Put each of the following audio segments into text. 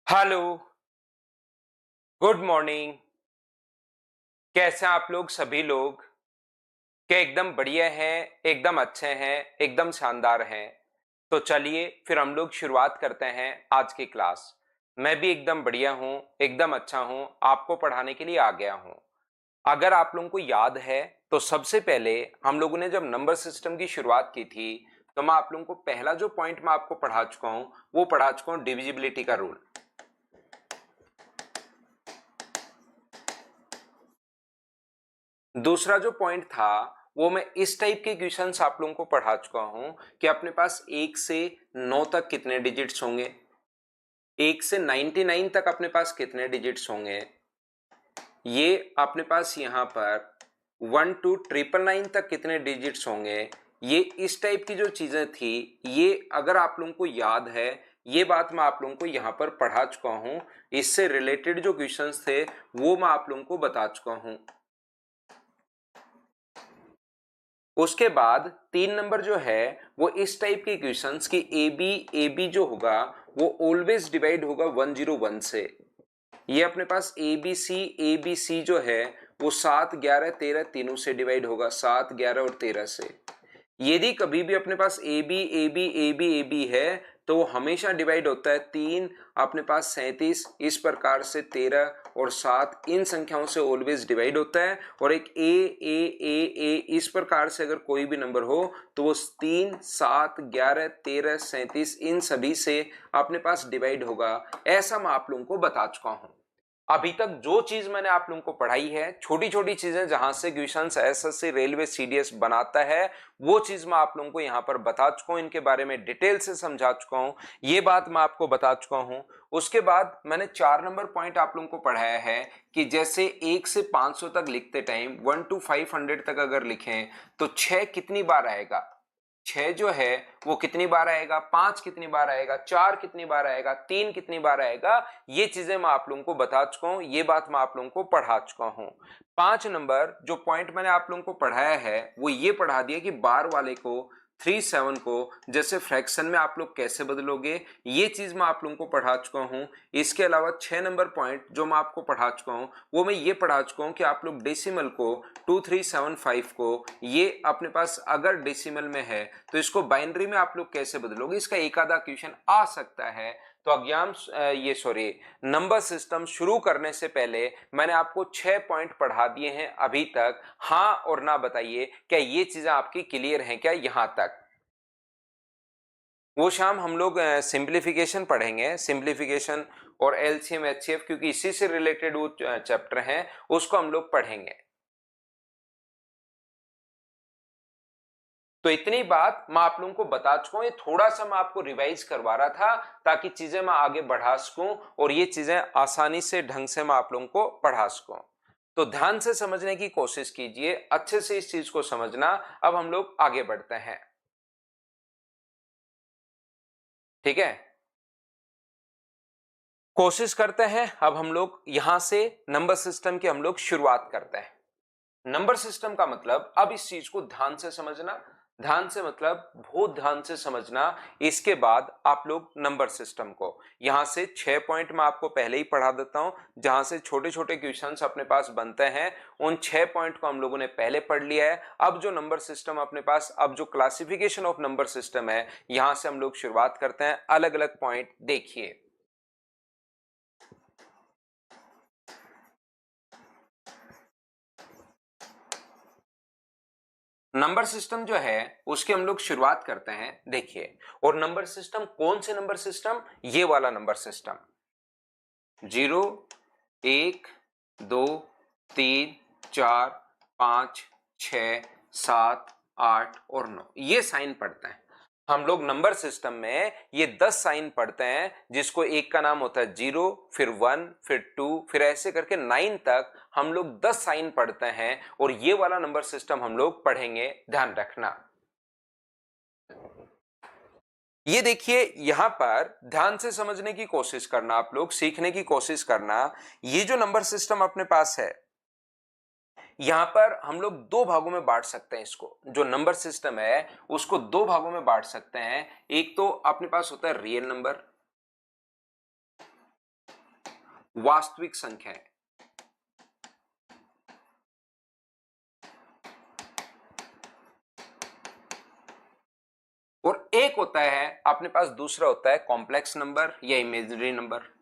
Hello, good morning. कैसे हैं आप लोग सभी लोग? क्या एकदम बढ़िया हैं, एकदम अच्छे हैं, एकदम शानदार हैं? तो चलिए फिर हम लोग शुरुआत करते हैं आज की क्लास। मैं भी एकदम बढ़िया हूं, एकदम अच्छा हूं, आपको पढ़ाने के लिए आ गया हूं। अगर आप लोगों को याद है तो सबसे पहले हम लोगों ने जब नंबर सिस्टम की शुरुआत की थी तो मैं आप लोगों को पहला जो पॉइंट मैं आपको पढ़ा चुका हूं वो पढ़ा चुका हूं डिविजिबिलिटी का रूल। दूसरा जो पॉइंट था वो मैं इस टाइप के क्वेश्चंस आप लोगों को पढ़ा चुका हूं कि अपने पास 1 से 9 तक कितने डिजिट्स होंगे, 1 से 99 तक अपने पास कितने डिजिट्स होंगे, ये अपने पास यहां पर 1 to 999 तक कितने डिजिट्स होंगे। ये इस टाइप की जो चीजें थी, ये अगर आप लोगों को याद है, ये बात मैं आप लोगों को यहां पर पढ़ा चुका हूं। इससे रिलेटेड जो क्वेश्चंस थे वो मैं आप लोगों को बता चुका हूं। उसके बाद 3 नंबर जो है वो इस टाइप के क्वेश्चंस की ए बी जो होगा वो ऑलवेज डिवाइड होगा 101 से। ये अपने पास ए बी सी जो है वो 7 11 13 तीनों से डिवाइड होगा, 7 11 और 13 से। यदि कभी भी अपने पास ए बी है तो वो हमेशा डिवाइड होता है 3, अपने पास 37, इस प्रकार से 13 और 7 इन संख्याओं से ऑलवेज डिवाइड होता है। और एक ए इस प्रकार से अगर कोई भी नंबर हो तो वो 3 7 11 13 37 इन सभी से अपने पास डिवाइड होगा। ऐसा मैं आप लोगों को बता चुका हूं। अभी तक जो चीज मैंने आप लोगों को पढ़ाई है, छोटी छोटी चीजें जहां से क्वेश्चंस एसएससी रेलवे सीडीएस बनाता है, वो चीज मैं आप लोगों को यहां पर बता चुका हूं, इनके बारे में डिटेल से समझा चुका हूं, ये बात मैं आपको बता चुका हूं। उसके बाद मैंने 4 नंबर पॉइंट आप लोगों को पढ़ाया है कि जैसे 1 से 500 तक लिखते टाइम 1 to 500 तक अगर लिखें तो 6 कितनी बार आएगा, 6 जो है वो कितनी बार आएगा, 5 कितनी बार आएगा, 4 कितनी बार आएगा, 3 कितनी बार आएगा। ये चीजें मैं आप लोगों को बता चुका हूं, ये बात मैं आप लोगों को पढ़ा चुका हूं। 5 नंबर जो पॉइंट मैंने आप लोगों को पढ़ाया है वो ये पढ़ा दिया कि बार वाले को 37 को जैसे फ्रैक्शन में आप लोग कैसे बदलोगे, ये चीज मैं आप लोगों को पढ़ा चुका हूं। इसके अलावा 6 नंबर पॉइंट जो मैं आपको पढ़ा चुका हूं वो मैं ये पढ़ा चुका हूं कि आप लोग डेसिमल को 2375 को ये अपने पास अगर डेसिमल में है तो इसको बाइनरी में आप लोग कैसे बदलोगे, इसका एक आधा क्वेश्चन आ सकता है। तो अज्ञान ये सॉरी नंबर सिस्टम शुरू करने से पहले मैंने आपको 6 पॉइंट पढ़ा दिए हैं अभी तक। हाँ और ना बताइए, क्या ये चीजें आपकी क्लियर हैं क्या यहां तक? वो शाम हम लोग सिंप्लीफिकेशन पढ़ेंगे, सिंप्लीफिकेशन और एलसीएम एचसीएफ, क्योंकि इसी से रिलेटेड वो चैप्टर हैं, उसको हम लोग पढ़ेंगे। तो इतनी बात मैं आप लोगों को बता चुका हूं, ये थोड़ा सा मैं आपको रिवाइज करवा रहा था ताकि चीजें मैं आगे बढ़ा सकूं और ये चीजें आसानी से ढंग से मैं आप लोगों को पढ़ा सकूं। तो ध्यान से समझने की कोशिश कीजिए, अच्छे से इस चीज को समझना। अब हम लोग आगे बढ़ते हैं, ठीक है? कोशिश करते हैं अब हम लोग यहां से नंबर सिस्टम की हम लोग शुरुआत करते हैं। नंबर सिस्टम का मतलब, अब इस चीज को ध्यान से समझना, ध्यान से मतलब बहुत ध्यान से समझना। इसके बाद आप लोग नंबर सिस्टम को यहां से 6 पॉइंट मैं आपको पहले ही पढ़ा देता हूं, जहां से छोटे छोटे क्वेश्चंस अपने पास बनते हैं। उन 6 पॉइंट को हम लोगों ने पहले पढ़ लिया है। अब जो नंबर सिस्टम अपने पास, अब जो क्लासिफिकेशन ऑफ नंबर सिस्टम है, यहां से हम लोग शुरुआत करते हैं। अलग अलग पॉइंट देखिए। नंबर सिस्टम जो है उसकी हम लोग शुरुआत करते हैं, देखिए। और नंबर सिस्टम कौन से नंबर सिस्टम? ये वाला नंबर सिस्टम, 0 1 2 3 4 5 6 7 8 और 9, ये साइन पढ़ते हैं हम लोग। नंबर सिस्टम में ये 10 साइन पढ़ते हैं, जिसको एक का नाम होता है 0, फिर 1, फिर 2, फिर ऐसे करके 9 तक हम लोग 10 साइन पढ़ते हैं। और ये वाला नंबर सिस्टम हम लोग पढ़ेंगे, ध्यान रखना। ये देखिए, यहां पर ध्यान से समझने की कोशिश करना, आप लोग सीखने की कोशिश करना। ये जो नंबर सिस्टम अपने पास है, यहां पर हम लोग दो भागों में बांट सकते हैं इसको। जो नंबर सिस्टम है उसको दो भागों में बांट सकते हैं। एक तो अपने पास होता है रियल नंबर, वास्तविक संख्याएं। और एक होता है अपने पास, दूसरा होता है कॉम्प्लेक्स नंबर या इमेजिनरी नंबर।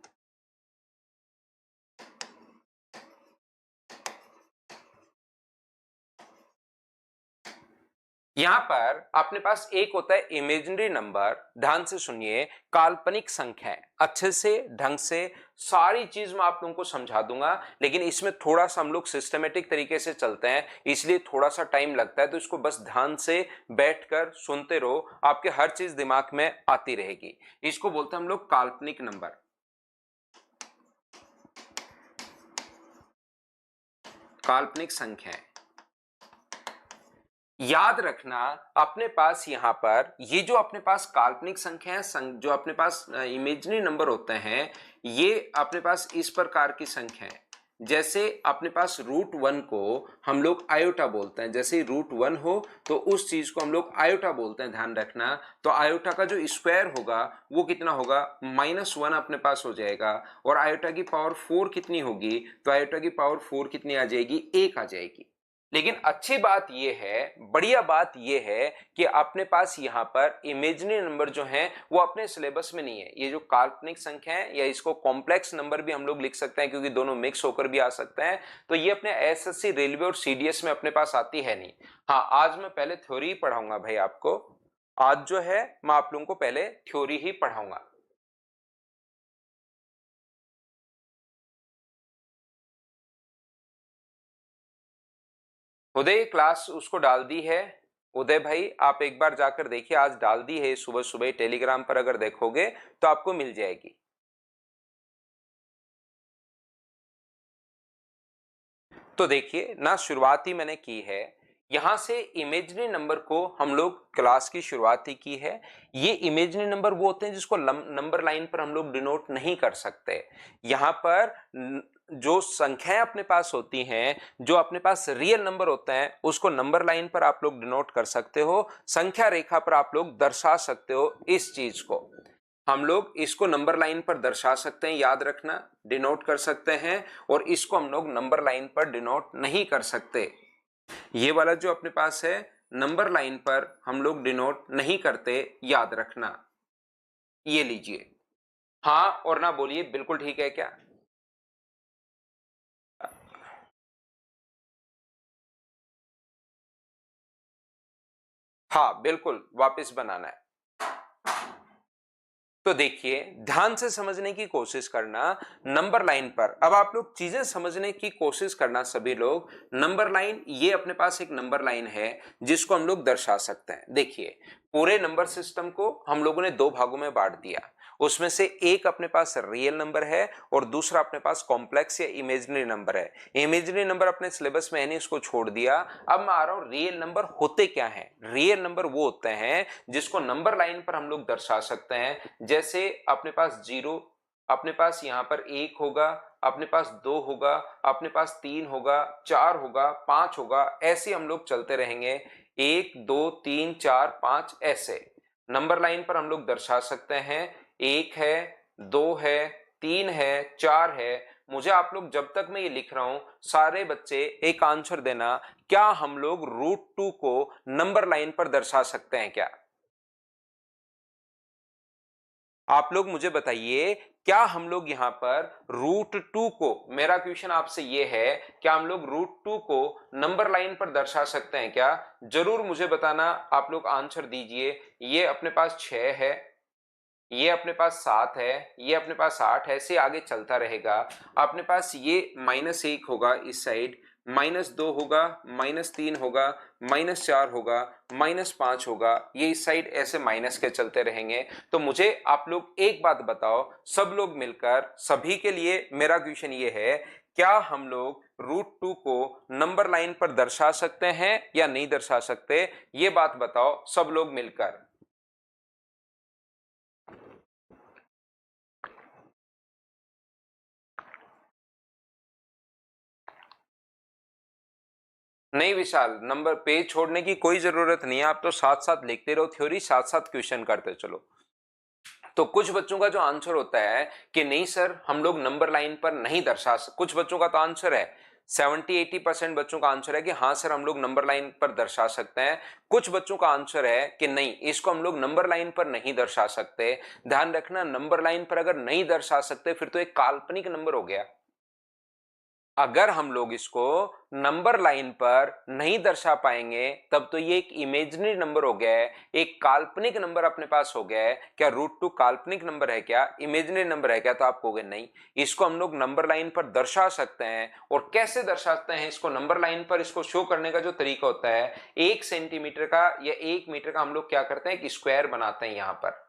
यहां पर अपने पास एक होता है इमेजिनरी नंबर, ध्यान से सुनिए, काल्पनिक संख्याएं। अच्छे से ढंग से सारी चीज मैं आप लोगों को समझा दूंगा, लेकिन इसमें थोड़ा सा हम लोग सिस्टमेटिक तरीके से चलते हैं, इसलिए थोड़ा सा टाइम लगता है, तो इसको बस ध्यान से बैठकर सुनते रहो, आपके हर चीज दिमाग में आती रहेगी। इसको बोलते हैं हम लोग काल्पनिक नंबर, काल्पनिक संख्याएं। याद रखना अपने पास यहां पर ये जो अपने पास काल्पनिक संख्या है, जो अपने पास इमेजिनरी नंबर होते हैं, ये अपने पास इस प्रकार की संख्या है। जैसे अपने पास √1 को हम लोग आयोटा बोलते हैं, जैसे √1 हो तो उस चीज को हम लोग आयोटा बोलते हैं, ध्यान रखना। तो आयोटा का जो स्क्वायर होगा वो कितना होगा, -1 अपने पास हो जाएगा। और आयोटा की पावर 4 कितनी होगी, तो आयोटा की पावर 4 कितनी आ जाएगी, 1 आ जाएगी। लेकिन अच्छी बात यह है, बढ़िया बात यह है कि अपने पास यहां पर इमेजिनरी नंबर जो हैं वो अपने सिलेबस में नहीं है। ये जो काल्पनिक संख्या है, या इसको कॉम्प्लेक्स नंबर भी हम लोग लिख सकते हैं, क्योंकि दोनों मिक्स होकर भी आ सकते हैं, तो ये अपने एसएससी, रेलवे और सीडीएस में अपने पास आती है नहीं। हाँ, आज मैं पहले थ्योरी ही पढ़ाऊंगा भाई आपको। आज जो है मैं आप लोगों को पहले थ्योरी ही पढ़ाऊंगा। उदय क्लास उसको डाल दी है। उदय भाई आप एक बार जाकर देखिए, आज डाल दी है सुबह सुबह, टेलीग्राम पर अगर देखोगे तो आपको मिल जाएगी। तो देखिए ना, शुरुआत ही मैंने की है, यहां से इमेजिनरी नंबर को हम लोग क्लास की शुरुआत ही की है। ये इमेजिनरी नंबर वो होते हैं जिसको नंबर लाइन पर हम लोग डिनोट नहीं कर सकते। यहां पर जो संख्याएं अपने पास होती हैं, जो अपने पास रियल नंबर होते हैं, उसको नंबर लाइन पर आप लोग डिनोट कर सकते हो, संख्या रेखा पर आप लोग दर्शा सकते हो। इस चीज को हम लोग इसको नंबर लाइन पर दर्शा सकते हैं, याद रखना, डिनोट कर सकते हैं। और इसको हम लोग नंबर लाइन पर डिनोट नहीं कर सकते। ये वाला जो अपने पास है, नंबर लाइन पर हम लोग डिनोट नहीं करते, याद रखना। ये लीजिए, हाँ और ना बोलिए, बिल्कुल ठीक है क्या? हाँ बिल्कुल, वापस बनाना है। तो देखिए, ध्यान से समझने की कोशिश करना। नंबर लाइन पर अब आप लोग चीजें समझने की कोशिश करना सभी लोग। नंबर लाइन, ये अपने पास एक नंबर लाइन है जिसको हम लोग दर्शा सकते हैं। देखिए, पूरे नंबर सिस्टम को हम लोगों ने दो भागों में बांट दिया। उसमें से एक अपने पास रियल नंबर है और दूसरा अपने पास कॉम्प्लेक्स या इमेजिनरी नंबर है। इमेजिनरी नंबर अपने सिलेबस में है नहीं, उसको छोड़ दिया। अब मैं आ रहा हूं, रियल नंबर होते क्या हैं। रियल नंबर वो होते हैं जिसको नंबर लाइन पर हम लोग दर्शा सकते हैं। जैसे अपने पास 0, अपने पास यहां पर 1 होगा, अपने पास 2 होगा, अपने पास 3 होगा, 4 होगा, 5 होगा, ऐसे हम लोग चलते रहेंगे। 1 2 3 4 5 ऐसे नंबर लाइन पर हम लोग दर्शा सकते हैं। 1 है, 2 है, 3 है, 4 है। मुझे आप लोग, जब तक मैं ये लिख रहा हूं, सारे बच्चे एक आंसर देना, क्या हम लोग √2 को नंबर लाइन पर दर्शा सकते हैं क्या? आप लोग मुझे बताइए, क्या हम लोग यहां पर √2 को, मेरा क्वेश्चन आपसे ये है, क्या हम लोग √2 को नंबर लाइन पर दर्शा सकते हैं क्या? जरूर मुझे बताना, आप लोग आंसर दीजिए। ये अपने पास 6 है, ये अपने पास 7 है, ये अपने पास 8 है, ऐसे आगे चलता रहेगा। अपने पास ये -1 होगा इस साइड, -2 होगा, -3 होगा, -4 होगा, -5 होगा, ये इस साइड ऐसे माइनस के चलते रहेंगे। तो मुझे आप लोग एक बात बताओ, सब लोग मिलकर, सभी के लिए मेरा क्वेश्चन ये है, क्या हम लोग √2 को नंबर लाइन पर दर्शा सकते हैं या नहीं दर्शा सकते? ये बात बताओ सब लोग मिलकर। नहीं विशाल, नंबर पेज छोड़ने की कोई जरूरत नहीं है, आप तो साथ साथ लिखते रहो थ्योरी, साथ साथ क्वेश्चन करते चलो। तो कुछ बच्चों का जो आंसर होता है कि नहीं सर हम लोग नंबर लाइन पर नहीं दर्शा सकते, कुछ बच्चों का तो आंसर है 70-80% बच्चों का आंसर है कि हाँ सर हम लोग नंबर लाइन पर दर्शा सकते हैं। कुछ बच्चों का आंसर है कि नहीं, इसको हम लोग नंबर लाइन पर नहीं दर्शा सकते। ध्यान रखना, नंबर लाइन पर अगर नहीं दर्शा सकते फिर तो एक काल्पनिक नंबर हो गया। अगर हम लोग इसको नंबर लाइन पर नहीं दर्शा पाएंगे तब तो ये एक इमेजिनरी नंबर हो गया है, एक काल्पनिक नंबर अपने पास हो गया है। क्या √2 काल्पनिक नंबर है क्या, इमेजिनरी नंबर है क्या? तो आप कहोगे नहीं, इसको हम लोग नंबर लाइन पर दर्शा सकते हैं। और कैसे दर्शाते हैं इसको नंबर लाइन पर? इसको शो करने का जो तरीका होता है, 1 सेंटीमीटर का या 1 मीटर का हम लोग क्या करते हैं, एक स्क्वायर बनाते हैं। यहां पर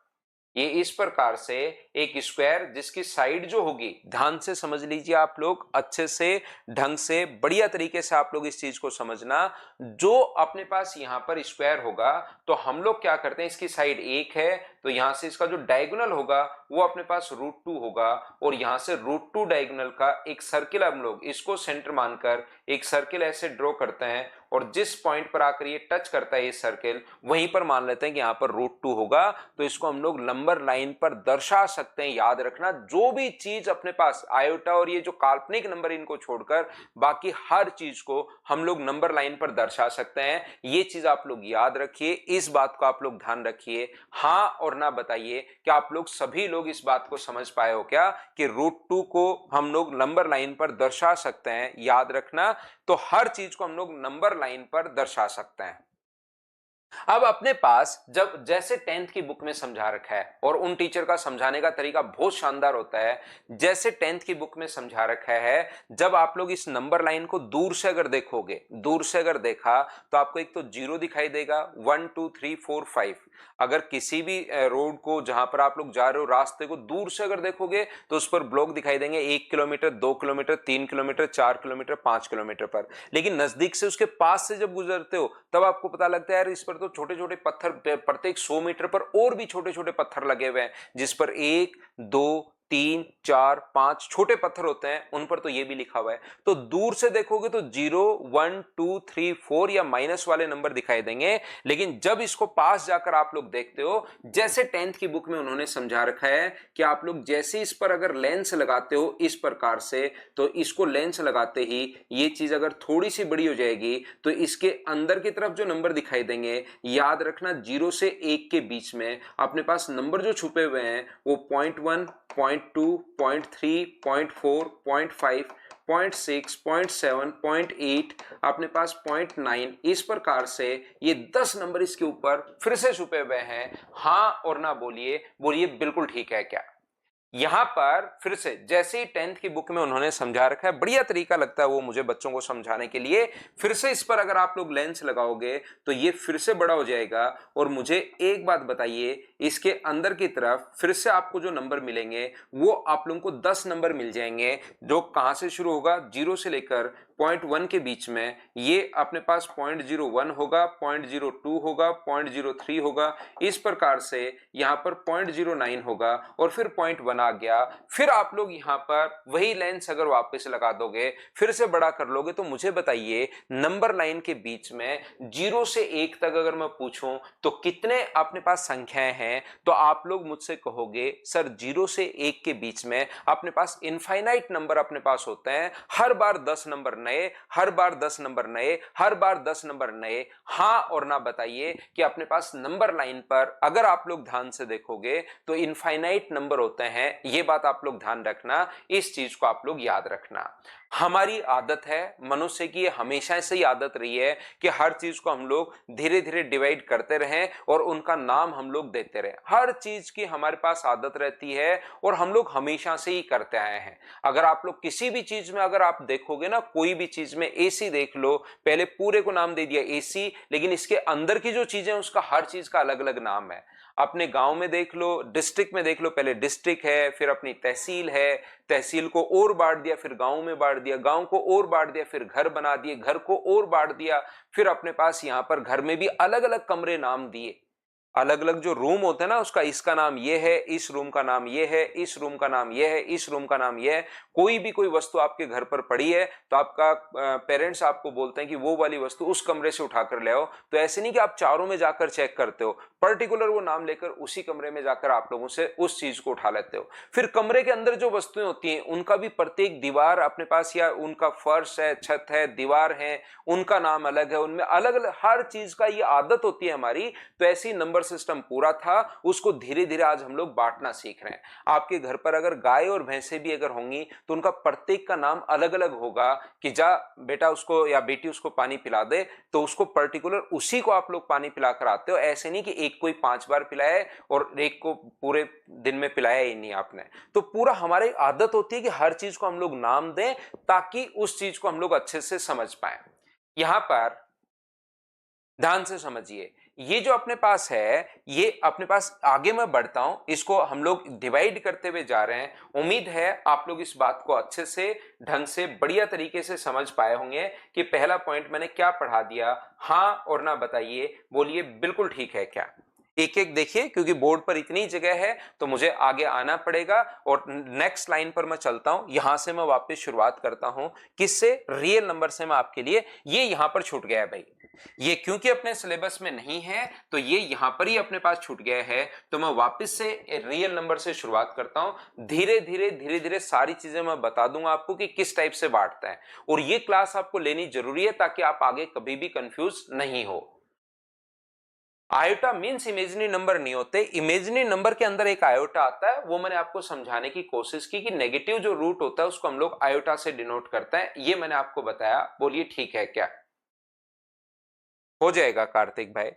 ये इस प्रकार से एक स्क्वायर जिसकी साइड जो होगी, ध्यान से समझ लीजिए आप लोग, अच्छे से ढंग से बढ़िया तरीके से आप लोग इस चीज को समझना। जो अपने पास यहां पर स्क्वायर होगा तो हम लोग क्या करते हैं, इसकी साइड 1 है तो यहां से इसका जो डायगोनल होगा वो अपने पास √2 होगा। और यहां से √2 डायगोनल का एक सर्किल हम लोग इसको सेंटर मानकर एक सर्किल ऐसे ड्रॉ करते हैं और जिस पॉइंट पर आकर ये टच करता है ये सर्किल, वहीं पर मान लेते हैं कि यहां पर √2 होगा। तो इसको हम लोग नंबर लाइन पर दर्शा सकते हैं। याद रखना, जो भी चीज अपने पास आयोटा और ये जो काल्पनिक नंबर इनको छोड़कर बाकी हर चीज को हम लोग नंबर लाइन पर दर्शा सकते हैं। ये चीज आप लोग याद रखिए, इस बात को आप लोग ध्यान रखिए। हाँ और ना बताइए कि आप लोग सभी लोग इस बात को समझ पाए हो क्या कि √2 को हम लोग नंबर लाइन पर दर्शा सकते हैं। याद रखना, तो हर चीज को हम लोग नंबर लाइन पर दर्शा सकते हैं। अब अपने पास जब जैसे 10th की बुक में समझा रखा है, और उन टीचर का समझाने का तरीका बहुत शानदार होता है। जैसे 10th की बुक में समझा रखा है, जब आप लोग इस नंबर लाइन को दूर से अगर देखोगे, दूर से अगर देखा तो आपको एक तो 0 दिखाई देगा, 1 2 3 4 5। अगर किसी भी रोड को जहां पर आप लोग जा रहे हो रास्ते को दूर से अगर देखोगे तो उस पर ब्लॉक दिखाई देंगे 1 kilometre, 2 kilometre, 3 kilometre, 4 kilometre, 5 kilometre पर। लेकिन नजदीक से उसके पास से जब गुजरते हो तब आपको पता लगता है यार इस पर तो छोटे छोटे पत्थर, प्रत्येक 100 मीटर पर और भी छोटे छोटे पत्थर लगे हुए हैं, जिस पर 1 2 3 4 5 छोटे पत्थर होते हैं, उन पर तो ये भी लिखा हुआ है। तो दूर से देखोगे तो 0 1 2 3 4 या माइनस वाले नंबर दिखाई देंगे। लेकिन जब इसको पास जाकर आप लोग देखते हो, जैसे 10th की बुक में उन्होंने समझा रखा है कि आप लोग जैसे इस पर अगर लेंस लगाते हो इस प्रकार से, तो इसको लेंस लगाते ही ये चीज अगर थोड़ी सी बड़ी हो जाएगी तो इसके अंदर की तरफ जो नंबर दिखाई देंगे, याद रखना 0 से 1 के बीच में अपने पास नंबर जो छुपे हुए हैं वो 0.1 0.2 0.3 0.4 0.5 0.6 0.7 0.8 अपने पास 0.9, इस प्रकार से ये 10 नंबर इसके ऊपर फिर से छुपे हुए हैं। हाँ और ना बोलिए, बोलिए बिल्कुल ठीक है क्या? यहां पर फिर से जैसे ही 10th की बुक में उन्होंने समझा रखा है, बढ़िया तरीका लगता है वो मुझे बच्चों को समझाने के लिए। फिर से इस पर अगर आप लोग लेंस लगाओगे तो ये फिर से बड़ा हो जाएगा। और मुझे एक बात बताइए, इसके अंदर की तरफ फिर से आपको जो नंबर मिलेंगे वो आप लोगों को 10 नंबर मिल जाएंगे, जो कहां से शुरू होगा, 0 से लेकर 0.1 के बीच में। ये अपने पास 0.01 होगा, 0.02 होगा, 0.03 होगा, इस प्रकार से यहां पर 0.09 होगा और फिर 0.1 आ गया। फिर आप लोग यहां पर वही लेंस अगर वापस लगा दोगे, फिर से बड़ा कर लोगे, तो मुझे बताइए नंबर लाइन के बीच में 0 से 1 तक अगर मैं पूछूं तो कितने अपने पास संख्याएं हैं? तो आप लोग मुझसे कहोगे सर 0 से 1 के बीच में अपने पास इनफाइनाइट नंबर अपने पास होते हैं, हर बार 10 नंबर नए, हर बार 10 नंबर नए, हर बार 10 नंबर नए। हाँ और ना बताइए कि अपने पास नंबर लाइन पर अगर आप लोग ध्यान से देखोगे तो इनफाइनाइट नंबर होते हैं। ये बात आप लोग ध्यान रखना, इस चीज को आप लोग याद रखना। हमारी आदत है मनुष्य की, हमेशा से ही आदत रही है कि हर चीज को हम लोग धीरे धीरे डिवाइड करते रहें और उनका नाम हम लोग देते रहें। हर चीज की हमारे पास आदत रहती है और हम लोग हमेशा से ही करते आए हैं। अगर आप लोग किसी भी चीज में अगर आप देखोगे ना, कोई भी चीज में एसी देख लो, पहले पूरे को नाम दे दिया एसी, लेकिन इसके अंदर की जो चीजें उसका हर चीज का अलग अलग नाम है। अपने गांव में देख लो, डिस्ट्रिक्ट में देख लो, पहले डिस्ट्रिक्ट है, फिर अपनी तहसील है, तहसील को और बांट दिया, फिर गांव में बांट दिया, गांव को और बांट दिया, फिर घर बना दिए, घर को और बांट दिया, फिर अपने पास यहां पर घर में भी अलग अलग कमरे नाम दिए। अलग अलग जो रूम होते हैं ना, उसका इसका नाम ये है, इस रूम का नाम ये है, इस रूम का नाम ये है, इस रूम का नाम ये है। कोई भी कोई वस्तु आपके घर पर पड़ी है तो आपका पेरेंट्स आपको बोलते हैं कि वो वाली वस्तु उस कमरे से उठाकर ले आओ। तो ऐसे नहीं कि आप चारों में जाकर चेक करते हो, पर्टिकुलर वो नाम लेकर उसी कमरे में जाकर आप लोगों से उस चीज को उठा लेते हो। फिर कमरे के अंदर जो वस्तुएं होती हैं उनका भी प्रत्येक दीवार अपने पास, या उनका फर्श है, छत है, दीवार है, उनका नाम अलग है, उनमें अलग अलग हर चीज का ये आदत होती है हमारी। तो ऐसी नंबर सिस्टम पूरा था, उसको धीरे धीरे आज हम लोग बांटना सीख रहे हैं। आपके घर पर अगर गाय और भैंसे भी अगर होंगी तो उनका प्रत्येक का नाम अलग अलग होगा कि जा बेटा उसको या बेटी उसको पानी पिला दे, तो उसको पर्टिकुलर उसी को आप लोग पानी पिलाकर आते हो। ऐसे नहीं कि एक कोई 5 बार पिलाया और एक को पूरे दिन में पिलाया ही नहीं आपने। तो पूरा हमारी आदत होती है कि हर चीज को हम लोग नाम दें ताकि उस चीज को हम लोग अच्छे से समझ पाए। यहां पर ध्यान से समझिए, ये जो अपने पास है, ये अपने पास आगे मैं बढ़ता हूं, इसको हम लोग डिवाइड करते हुए जा रहे हैं। उम्मीद है आप लोग इस बात को अच्छे से, ढंग से, बढ़िया तरीके से समझ पाए होंगे कि पहला पॉइंट मैंने क्या पढ़ा दिया। हाँ और ना बताइए, बोलिए बिल्कुल ठीक है क्या। एक एक देखिए, क्योंकि बोर्ड पर इतनी जगह है तो मुझे आगे आना पड़ेगा। और नेक्स्ट लाइन पर मैं चलता हूं, यहां से मैं वापस शुरुआत करता हूं। किससे? रियल नंबर से। मैं आपके लिए, ये यहां पर छूट गया है भाई, ये क्योंकि अपने सिलेबस में नहीं है तो ये यहां पर ही अपने पास छूट गया है। तो मैं वापस से रियल नंबर से शुरुआत करता हूं। धीरे धीरे सारी चीजें मैं बता दूंगा आपको कि किस टाइप से बांटता है, और ये क्लास आपको लेनी जरूरी है ताकि आप आगे कभी भी कंफ्यूज नहीं हो। आयोटा मींस इमेजिनरी नंबर नहीं होते। इमेजिनरी नंबर के अंदर एक आयोटा आता है, वो मैंने आपको समझाने की कोशिश की कि नेगेटिव जो रूट होता है उसको हम लोग आयोटा से डिनोट करते हैं। ये मैंने आपको बताया, बोलिए ठीक है क्या। हो जाएगा कार्तिक भाई।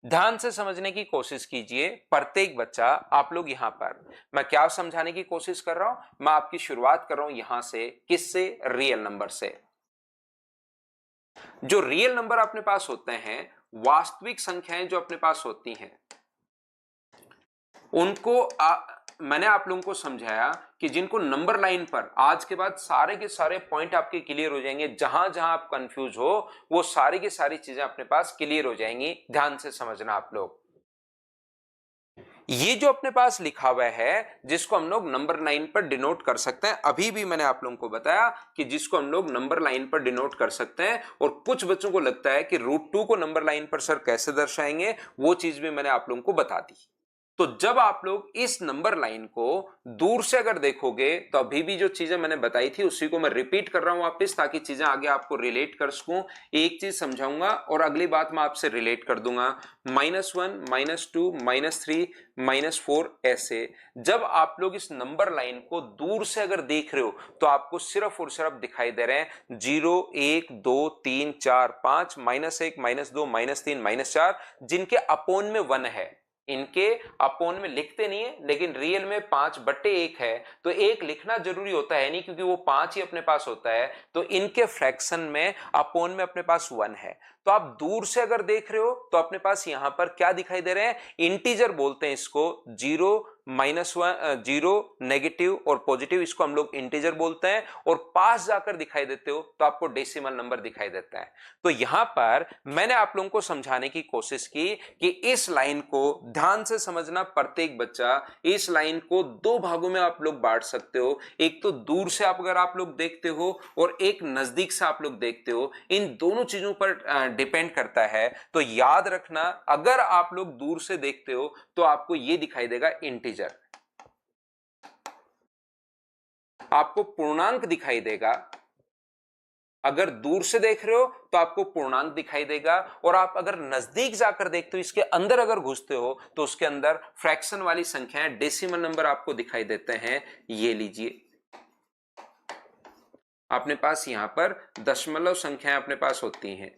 ध्यान से समझने की कोशिश कीजिए प्रत्येक बच्चा। आप लोग यहां पर मैं क्या समझाने की कोशिश कर रहा हूं, मैं आपकी शुरुआत कर रहा हूं यहां से। किससे? रियल नंबर से। जो रियल नंबर अपने पास होते हैं, वास्तविक संख्याएं जो अपने पास होती हैं, उनको मैंने आप लोगों को समझाया कि जिनको नंबर लाइन पर, आज के बाद सारे के सारे पॉइंट आपके क्लियर हो जाएंगे। जहां जहां आप कंफ्यूज हो वो सारी की सारी चीजें अपने पास क्लियर हो जाएंगी। ध्यान से समझना आप लोग। ये जो अपने पास लिखा हुआ है जिसको हम लोग नंबर लाइन पर डिनोट कर सकते हैं, अभी भी मैंने आप लोगों को बताया कि जिसको हम लोग नंबर लाइन पर डिनोट कर सकते हैं। और कुछ बच्चों को लगता है कि √2 को नंबर लाइन पर सर कैसे दर्शाएंगे, वो चीज भी मैंने आप लोगों को बता दी। तो जब आप लोग इस नंबर लाइन को दूर से अगर देखोगे तो अभी भी जो चीजें मैंने बताई थी उसी को मैं रिपीट कर रहा हूं वापस, ताकि चीजें आगे आपको रिलेट कर सकूं। एक चीज समझाऊंगा और अगली बात मैं आपसे रिलेट कर दूंगा। -1, -2, -3, -4, ऐसे जब आप लोग इस नंबर लाइन को दूर से अगर देख रहे हो तो आपको सिर्फ और सिर्फ दिखाई दे रहे हैं 0, 1, 2, 3, 4, 5, -1, -2, -3, -4, जिनके अपोन में 1 है। इनके अपोन में लिखते नहीं है, लेकिन रियल में 5/1 है। तो एक लिखना जरूरी होता है नहीं, क्योंकि वो 5 ही अपने पास होता है। तो इनके फ्रैक्शन में अपोन में अपने पास 1 है। तो आप दूर से अगर देख रहे हो तो अपने पास यहां पर क्या दिखाई दे रहे हैं? इंटीजर बोलते हैं इसको। 0, -1, 0, नेगेटिव और पॉजिटिव, इसको हम लोग इंटीजर बोलते हैं। और पास जाकर दिखाई देते हो तो आपको डेसिमल नंबर दिखाई देता है। तो यहां पर मैंने आप लोगों को समझाने की कोशिश की कि इस लाइन को ध्यान से समझना प्रत्येक बच्चा। इस लाइन को 2 भागों में आप लोग बांट सकते हो। एक तो दूर से अगर आप लोग देखते हो और एक नजदीक से आप लोग देखते हो। इन दोनों चीजों पर डिपेंड करता है। तो याद रखना, अगर आप लोग दूर से देखते हो तो आपको यह दिखाई देगा इंटीजर, आपको पूर्णांक दिखाई देगा। अगर दूर से देख रहे हो तो आपको पूर्णांक दिखाई देगा, और आप अगर नजदीक जाकर देखते हो, इसके अंदर अगर घुसते हो तो उसके अंदर फ्रैक्शन वाली संख्याएं, डेसिमल नंबर आपको दिखाई देते हैं। ये लीजिए, अपने पास यहां पर दशमलव संख्याएं अपने पास होती हैं।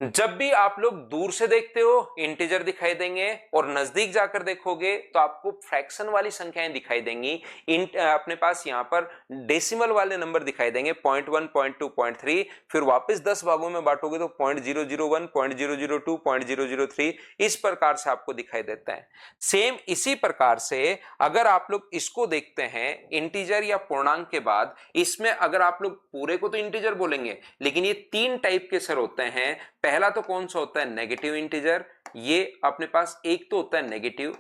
जब भी आप लोग दूर से देखते हो इंटीजर दिखाई देंगे और नजदीक जाकर देखोगे तो आपको फ्रैक्शन वाली संख्याएं दिखाई देंगी। अपने पास यहाँ पर डेसिमल वाले नंबर दिखाई देंगे 0.1, 0.2, 0.3, फिर वापस 10 भागों में बांटोगे तो 0.001, 0.002, 0.003 इस प्रकार से आपको दिखाई देता है। सेम इसी प्रकार से अगर आप लोग इसको देखते हैं इंटीजर या पूर्णांक के बाद, इसमें अगर आप लोग पूरे को तो इंटीजर बोलेंगे, लेकिन ये तीन टाइप के सर होते हैं। पहला तो कौन सा होता है? Negative integer. ये अपने पास एक तो होता है नेगेटिव,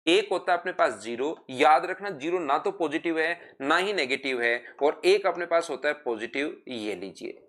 एक होता है अपने पास जीरो। याद रखना जीरो ना तो पॉजिटिव है ना ही नेगेटिव है, और एक अपने पास होता है पॉजिटिव। ये लीजिए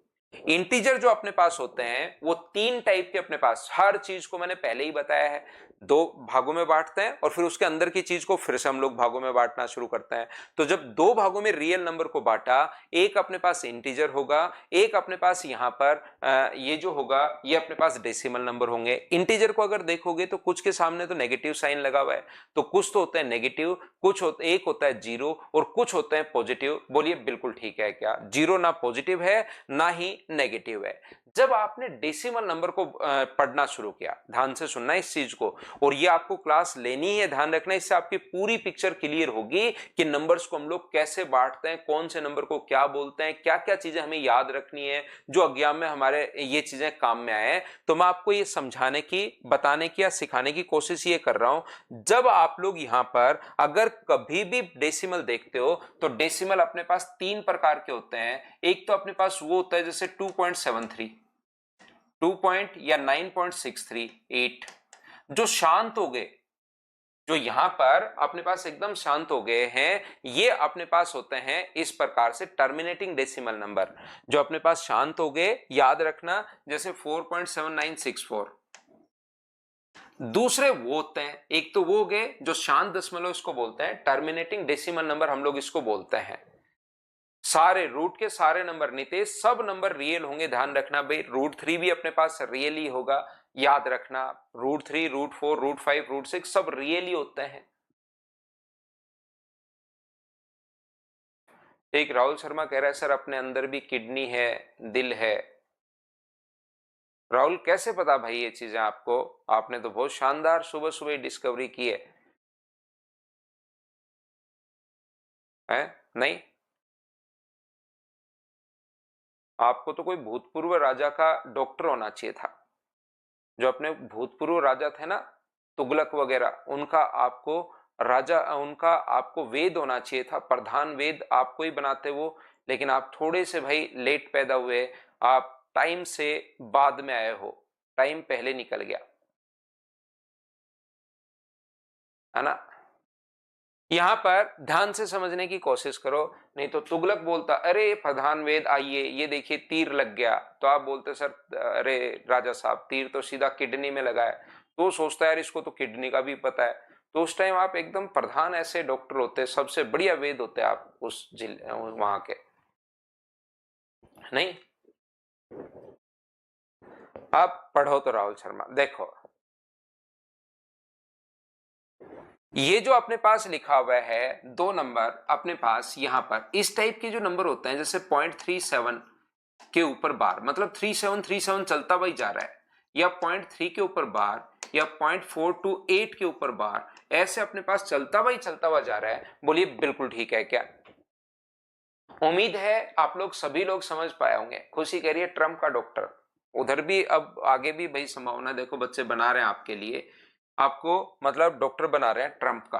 इंटीजर जो अपने पास होते हैं वो तीन टाइप के अपने पास, हर चीज को मैंने पहले ही बताया है, दो भागों में बांटते हैं और फिर उसके अंदर की चीज को फिर से हम लोग भागों में बांटना शुरू करते हैं। तो जब दो भागों में रियल नंबर को बांटा, एक अपने पास इंटीजर होगा, एक अपने पास यहां पर ये जो होगा ये अपने पास डेसिमल नंबर होंगे। इंटीजर को अगर देखोगे तो कुछ के सामने तो नेगेटिव साइन लगा हुआ है, तो कुछ तो होता है नेगेटिव, कुछ एक होता है जीरो और कुछ होते हैं पॉजिटिव। बोलिए बिल्कुल ठीक है क्या? जीरो ना पॉजिटिव है ना ही नेगेटिव है। जब आपने डेसिमल नंबर को पढ़ना शुरू किया, ध्यान से सुनना इस चीज को, और ये आपको क्लास लेनी है, ध्यान रखना, इससे आपकी पूरी पिक्चर क्लियर होगी कि नंबर्स को हम लोग कैसे बांटते हैं, कौन से नंबर को क्या बोलते हैं, क्या क्या चीजें हमें याद रखनी है जो एग्जाम में हमारे ये चीजें काम में आए। तो मैं आपको ये समझाने की, बताने की या सिखाने की कोशिश ये कर रहा हूं। जब आप लोग यहां पर अगर कभी भी डेसिमल देखते हो तो डेसिमल अपने पास तीन प्रकार के होते हैं। एक तो अपने पास वो होता है जैसे 2.73, 2 या 9.638, जो शांत हो गए, जो यहां पर अपने पास एकदम शांत हो गए हैं, ये अपने पास होते हैं इस प्रकार से टर्मिनेटिंग डेसिमल नंबर। जो अपने पास शांत हो गए, याद रखना, जैसे 4.7964। दूसरे वो होते हैं, एक तो वो हो गए जो शांत दशमलव, इसको बोलते हैं टर्मिनेटिंग डेसिमल नंबर, हम लोग इसको बोलते हैं। सारे रूट के सारे नंबर, नितेश सब नंबर रियल होंगे, ध्यान रखना भाई। √3 भी अपने पास रियल ही होगा, याद रखना। √3, √4, √5, √6 सब रियल ही होते हैं। एक राहुल शर्मा कह रहा है सर अपने अंदर भी किडनी है, दिल है। राहुल कैसे पता भाई ये चीजें आपको? आपने तो बहुत शानदार सुबह सुबह डिस्कवरी की है? नहीं, आपको तो कोई भूतपूर्व राजा का डॉक्टर होना चाहिए था। जो अपने भूतपूर्व राजा थे ना, तुगलक वगैरह, उनका आपको राजा, उनका आपको वेद होना चाहिए था, प्रधान वेद आपको ही बनाते वो। लेकिन आप थोड़े से भाई लेट पैदा हुए, आप टाइम से बाद में आए हो, टाइम पहले निकल गया है ना। यहां पर ध्यान से समझने की कोशिश करो, नहीं तो तुगलक बोलता अरे प्रधान वेद आइए, ये देखिए तीर लग गया, तो आप बोलते सर अरे राजा साहब तीर तो सीधा किडनी में लगा है। तो सोचता है यार इसको तो किडनी का भी पता है। तो उस टाइम आप एकदम प्रधान ऐसे डॉक्टर होते, सबसे बढ़िया वेद होते आप उस जिले वहां के, नहीं? आप पढ़ो तो राहुल शर्मा देखो, ये जो अपने पास लिखा हुआ है दो नंबर अपने पास यहां पर, इस टाइप के जो नंबर होते हैं जैसे 0.37 के ऊपर बार, मतलब 3737 चलता वही जा रहा है, या 0.3 के ऊपर बार, या 0.428 के ऊपर बार, ऐसे अपने पास चलता हुआ जा रहा है। बोलिए बिल्कुल ठीक है क्या? उम्मीद है आप लोग सभी लोग समझ पाए होंगे। खुशी कह रही है ट्रम्प का डॉक्टर, उधर भी अब आगे भी भाई संभावना देखो, बच्चे बना रहे हैं आपके लिए, आपको मतलब डॉक्टर बना रहे हैं ट्रम्प का।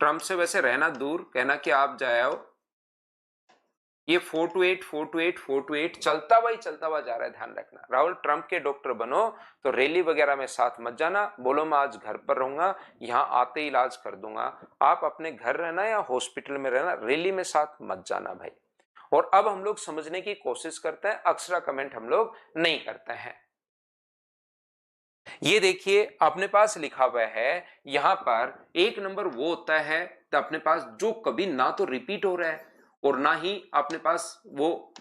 ट्रम्प से वैसे रहना दूर, कहना कि आप जाए आओ। ये 428 428 428 चलता हुआ जा रहा है, ध्यान रखना। राहुल ट्रम्प के डॉक्टर बनो तो रैली वगैरह में साथ मत जाना, बोलो मैं आज घर पर रहूंगा, यहाँ आते ही इलाज कर दूंगा। आप अपने घर रहना या हॉस्पिटल में रहना, रैली में साथ मत जाना भाई। और अब हम लोग समझने की कोशिश करते हैं, अक्सर कमेंट हम लोग नहीं करते हैं। ये देखिए अपने पास लिखा हुआ है यहां पर, एक नंबर वो होता है तो अपने पास जो कभी ना तो रिपीट हो रहा है और ना ही अपने पास वो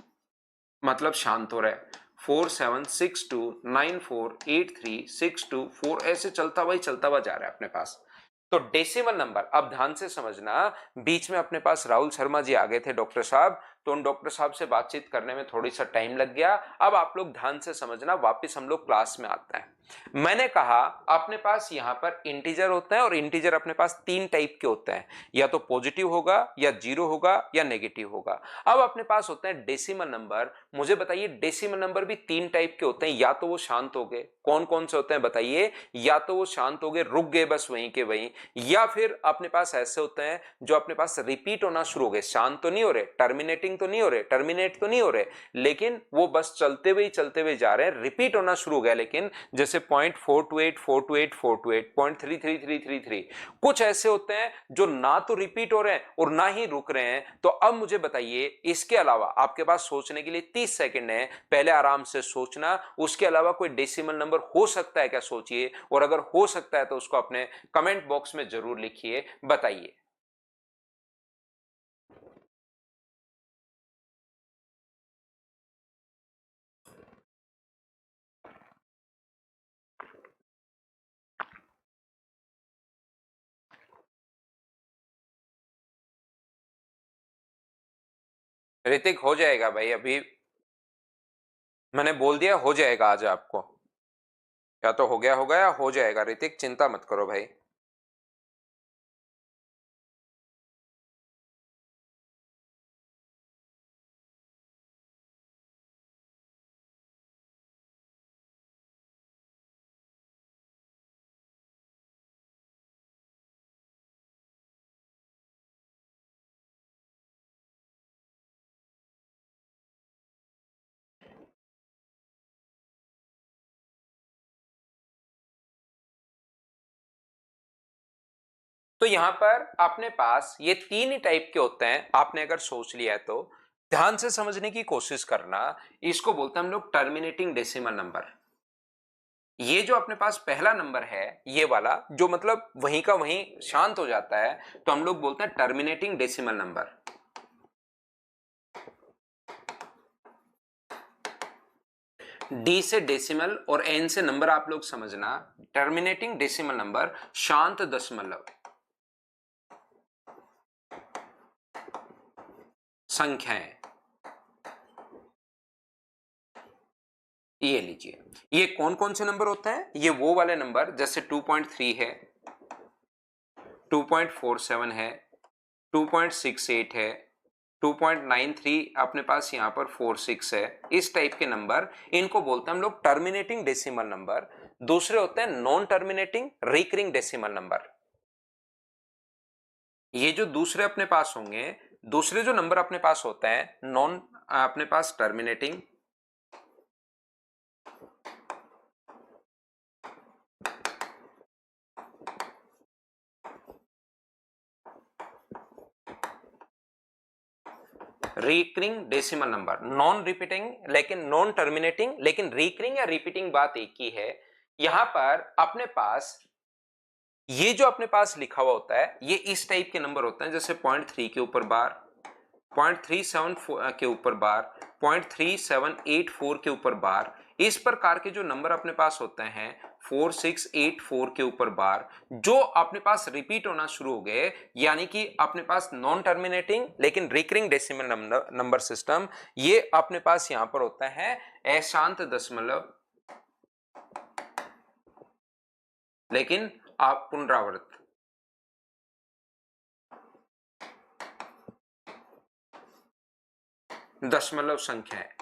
मतलब शांत हो रहा है। 4762948362 4 ऐसे चलता हुआ जा रहा है अपने पास। तो डेसिमल नंबर, अब ध्यान से समझना, बीच में अपने पास राहुल शर्मा जी आ गए थे डॉक्टर साहब, तो उन डॉक्टर साहब से बातचीत करने में थोड़ी सा टाइम लग गया। अब आप लोग ध्यान से समझना, वापस हम लोग क्लास में आते हैं। मैंने कहा अपने पास यहां पर इंटीजर होते हैं, और इंटीजर अपने पास तीन टाइप के होते हैं, या तो पॉजिटिव होगा, या जीरो होगा, या नेगेटिव होगा। अब अपने पास होते हैं डेसिमल नंबर। मुझे बताइए, डेसिमल नंबर भी तीन टाइप के होते हैं, या तो वो शांत हो गए, कौन कौन से होते हैं बताइए, या तो वो शांत हो गए, रुक गए बस वहीं के वहीं, या फिर अपने पास ऐसे होते हैं जो अपने पास रिपीट होना शुरू हो गए, शांत तो नहीं हो रहे, टर्मिनेटिंग तो नहीं हो रहे, टर्मिनेट तो नहीं हो रहे, लेकिन वो बस चलते हुए जा रहे हैं, रिपीट होना शुरू हो गया, लेकिन जैसे 0.428 428 428 0.33333, कुछ ऐसे होते हैं जो ना तो रिपीट हो रहे हैं और ना ही रुक रहे हैं। तो अब मुझे बताइए, इसके अलावा आपके पास सोचने के लिए 30 सेकंड है, पहले आराम से सोचना, उसके अलावा कोई डेसिमल नंबर हो सकता है क्या, सोचिए, और अगर हो सकता है तो उसको अपने कमेंट बॉक्स में जरूर लिखिए, बताइए। ऋतिक, हो जाएगा भाई, अभी मैंने बोल दिया हो जाएगा आज आपको, या तो हो गया होगा या हो जाएगा, ऋतिक चिंता मत करो भाई। तो यहां पर अपने पास ये तीन ही टाइप के होते हैं, आपने अगर सोच लिया है तो ध्यान से समझने की कोशिश करना। इसको बोलते हैं हम लोग टर्मिनेटिंग डेसिमल नंबर। ये जो अपने पास पहला नंबर है, ये वाला जो मतलब वहीं का वहीं शांत हो जाता है, तो हम लोग बोलते हैं टर्मिनेटिंग डेसिमल नंबर। डी से डेसिमल और एन से नंबर आप लोग समझना। टर्मिनेटिंग डेसिमल नंबर शांत दशमलव संख्याएं, ये लीजिए। ये कौन कौन से नंबर होते हैं, ये वो वाले नंबर जैसे 2.3 है, 2.47 है, 2.68 है, 2.93 अपने पास यहां पर 46 है, इस टाइप के नंबर, इनको बोलते हैं हम लोग टर्मिनेटिंग डेसिमल नंबर। दूसरे होते हैं non terminating recurring decimal number. ये जो दूसरे अपने पास होंगे, दूसरे जो नंबर अपने पास होता है नॉन, अपने पास terminating, recurring decimal number, non repeating लेकिन नॉन टर्मिनेटिंग, लेकिन रिकरिंग या रिपीटिंग बात एक ही है। यहां पर अपने पास ये जो अपने पास लिखा हुआ होता है, ये इस टाइप के नंबर होते हैं, जैसे 0.3 के ऊपर बार, 0.37 के ऊपर बार, 0.3784 के ऊपर बार, इस प्रकार के जो नंबर अपने पास होते हैं 4684 के ऊपर बार, जो अपने पास रिपीट होना शुरू हो गए, यानी कि अपने पास नॉन टर्मिनेटिंग लेकिन रिकरिंग डेसिमल नंबर सिस्टम, ये अपने पास यहां पर होता है अशांत दशमलव लेकिन आप पुनरावृत। दशमलव संख्या है,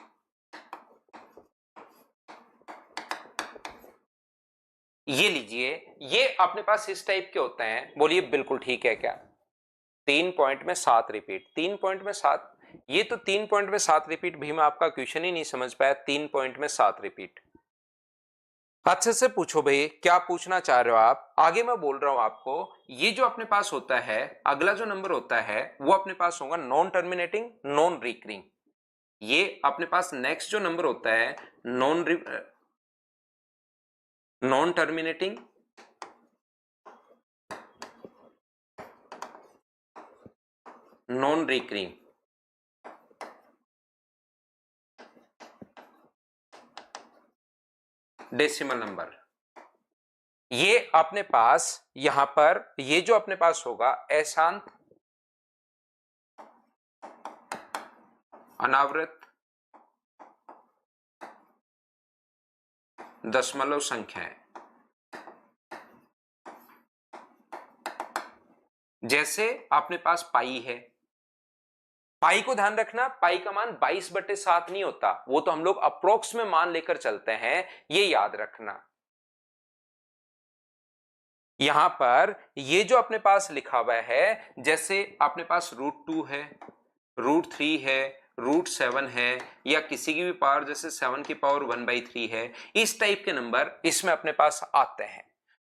ये लीजिए। ये अपने पास इस टाइप के होते हैं, बोलिए बिल्कुल ठीक है क्या? 3 पॉइंट में 7 रिपीट, 3 पॉइंट में 7, ये तो 3 पॉइंट में 7 रिपीट भी, मैं आपका क्वेश्चन ही नहीं समझ पाया, 3 पॉइंट में 7 रिपीट। अच्छे से पूछो भाई, क्या पूछना चाह रहे हो आप, आगे मैं बोल रहा हूं आपको। ये जो अपने पास होता है, अगला जो नंबर होता है वो अपने पास होगा नॉन टर्मिनेटिंग नॉन रिकरिंग। ये अपने पास नेक्स्ट जो नंबर होता है non terminating non recurring. Decimal number, ये अपने पास यहां पर ये जो अपने पास होगा अशांत अनावृत दशमलव संख्याएं। जैसे अपने पास पाई है, पाई को ध्यान रखना, पाई का मान 22/7 नहीं होता, वो तो हम लोग अप्रोक्स में मान लेकर चलते हैं, ये याद रखना। यहां पर ये जो अपने पास लिखा हुआ है, जैसे अपने पास √2 है, √3 है, √7 है, या किसी की भी पावर जैसे 7 की पावर 1/3 है, इस टाइप के नंबर इसमें अपने पास आते हैं।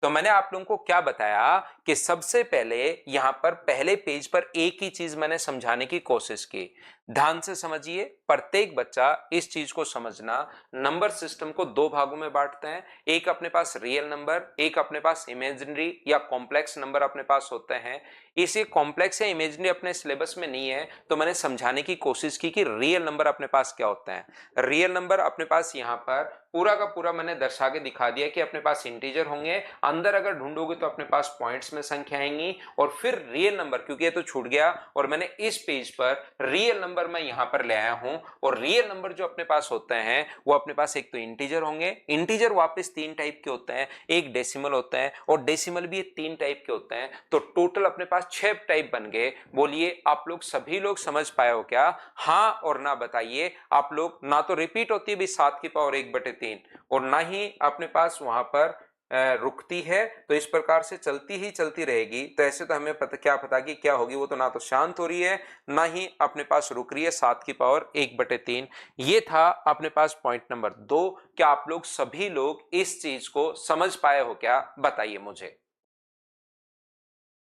तो मैंने आप लोगों को क्या बताया कि सबसे पहले यहां पर पहले पेज पर एक ही चीज मैंने समझाने की कोशिश की। ध्यान से समझिए, प्रत्येक बच्चा इस चीज को समझना। नंबर सिस्टम को दो भागों में बांटते हैं, एक अपने पास रियल नंबर, एक अपने पास इमेजिनरी या कॉम्प्लेक्स नंबर अपने पास होते हैं। इसी कॉम्प्लेक्स या इमेजिनरी अपने सिलेबस में नहीं है, तो मैंने समझाने की कोशिश की कि रियल नंबर अपने पास क्या होते हैं। रियल नंबर अपने पास यहां पर पूरा का पूरा मैंने दर्शा के दिखा दिया कि अपने पास इंटीजर होंगे, अंदर अगर ढूंढोगे तो अपने पास पॉइंट्स में संख्या आएंगी, और फिर रियल नंबर, क्योंकि ये तो छूट गया और मैंने इस पेज पर रियल नंबर मैं यहां पर ले आया हूं। और रियल नंबर जो अपने पास होते हैं वो अपने पास एक तो इंटीजर होंगे, इंटीजर वापस 3 टाइप के होते हैं, एक डेसिमल होता है और डेसिमल भी 3 टाइप के होते हैं, तो टोटल अपने पास 6 टाइप बन गए। बोलिए आप लोग सभी लोग समझ पाए हो क्या? हाँ और ना बताइए आप लोग। ना तो रिपीट होती है भी 7 की पावर 1/3, और ना ही अपने पास वहां पर रुकती है, तो इस प्रकार से चलती ही चलती रहेगी। तो ऐसे तो हमें क्या पता कि क्या होगी, वो तो ना तो शांत हो रही है ना ही अपने पास रुक रही है 7 की पावर 1/3। ये था अपने पास पॉइंट नंबर 2। क्या आप लोग सभी लोग इस चीज को समझ पाए हो क्या? बताइए मुझे।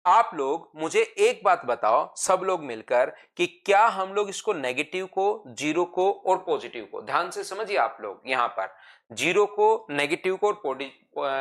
आप लोग मुझे एक बात बताओ सब लोग मिलकर कि क्या हम लोग इसको नेगेटिव को, जीरो को और पॉजिटिव को, ध्यान से समझिए आप लोग, यहां पर जीरो को, नेगेटिव को और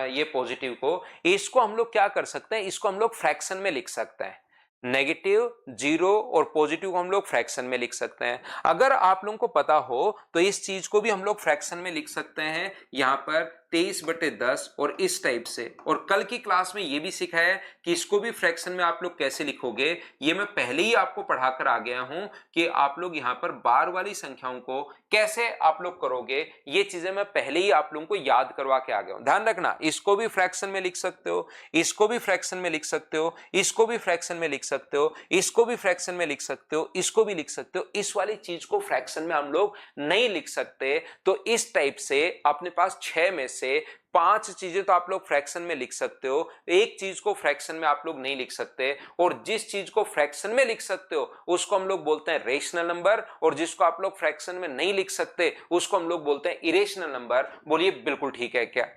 ये पॉजिटिव को, इसको हम लोग क्या कर सकते हैं, इसको हम लोग फ्रैक्शन में लिख सकते हैं। नेगेटिव, जीरो और पॉजिटिव को हम लोग फ्रैक्शन में लिख सकते हैं। अगर आप लोगों को पता हो तो इस चीज को भी हम लोग फ्रैक्शन में लिख सकते हैं, यहां पर 23/10 और इस टाइप से। और कल की क्लास में ये भी सिखाया कि इसको भी फ्रैक्शन में आप लोग कैसे लिखोगे, ये मैं पहले ही आपको पढ़ाकर आ गया हूं कि आप लोग यहां पर बार वाली संख्याओं को कैसे आप लोग करोगे, ये चीजें मैं पहले ही आप लोगों को याद करवा के आ गया हूं। ध्यान रखना, इसको भी फ्रैक्शन में लिख सकते हो, इसको भी फ्रैक्शन में लिख सकते हो, इसको भी फ्रैक्शन में लिख सकते हो, इसको भी फ्रैक्शन में लिख सकते हो, इसको भी लिख सकते हो। इस वाली चीज को फ्रैक्शन में हम लोग नहीं लिख सकते। तो इस टाइप से अपने पास 6 में से 5 चीजें तो आप लोग फ्रैक्शन में लिख सकते हो, एक चीज को फ्रैक्शन में आप लोग नहीं लिख सकते। और जिस चीज को फ्रैक्शन में लिख सकते हो उसको हम लोग बोलते हैं रेशनल नंबर, और जिसको आप लोग फ्रैक्शन में नहीं लिख सकते उसको हम लोग बोलते हैं इरेशनल नंबर। बोलिए बिल्कुल ठीक है क्या?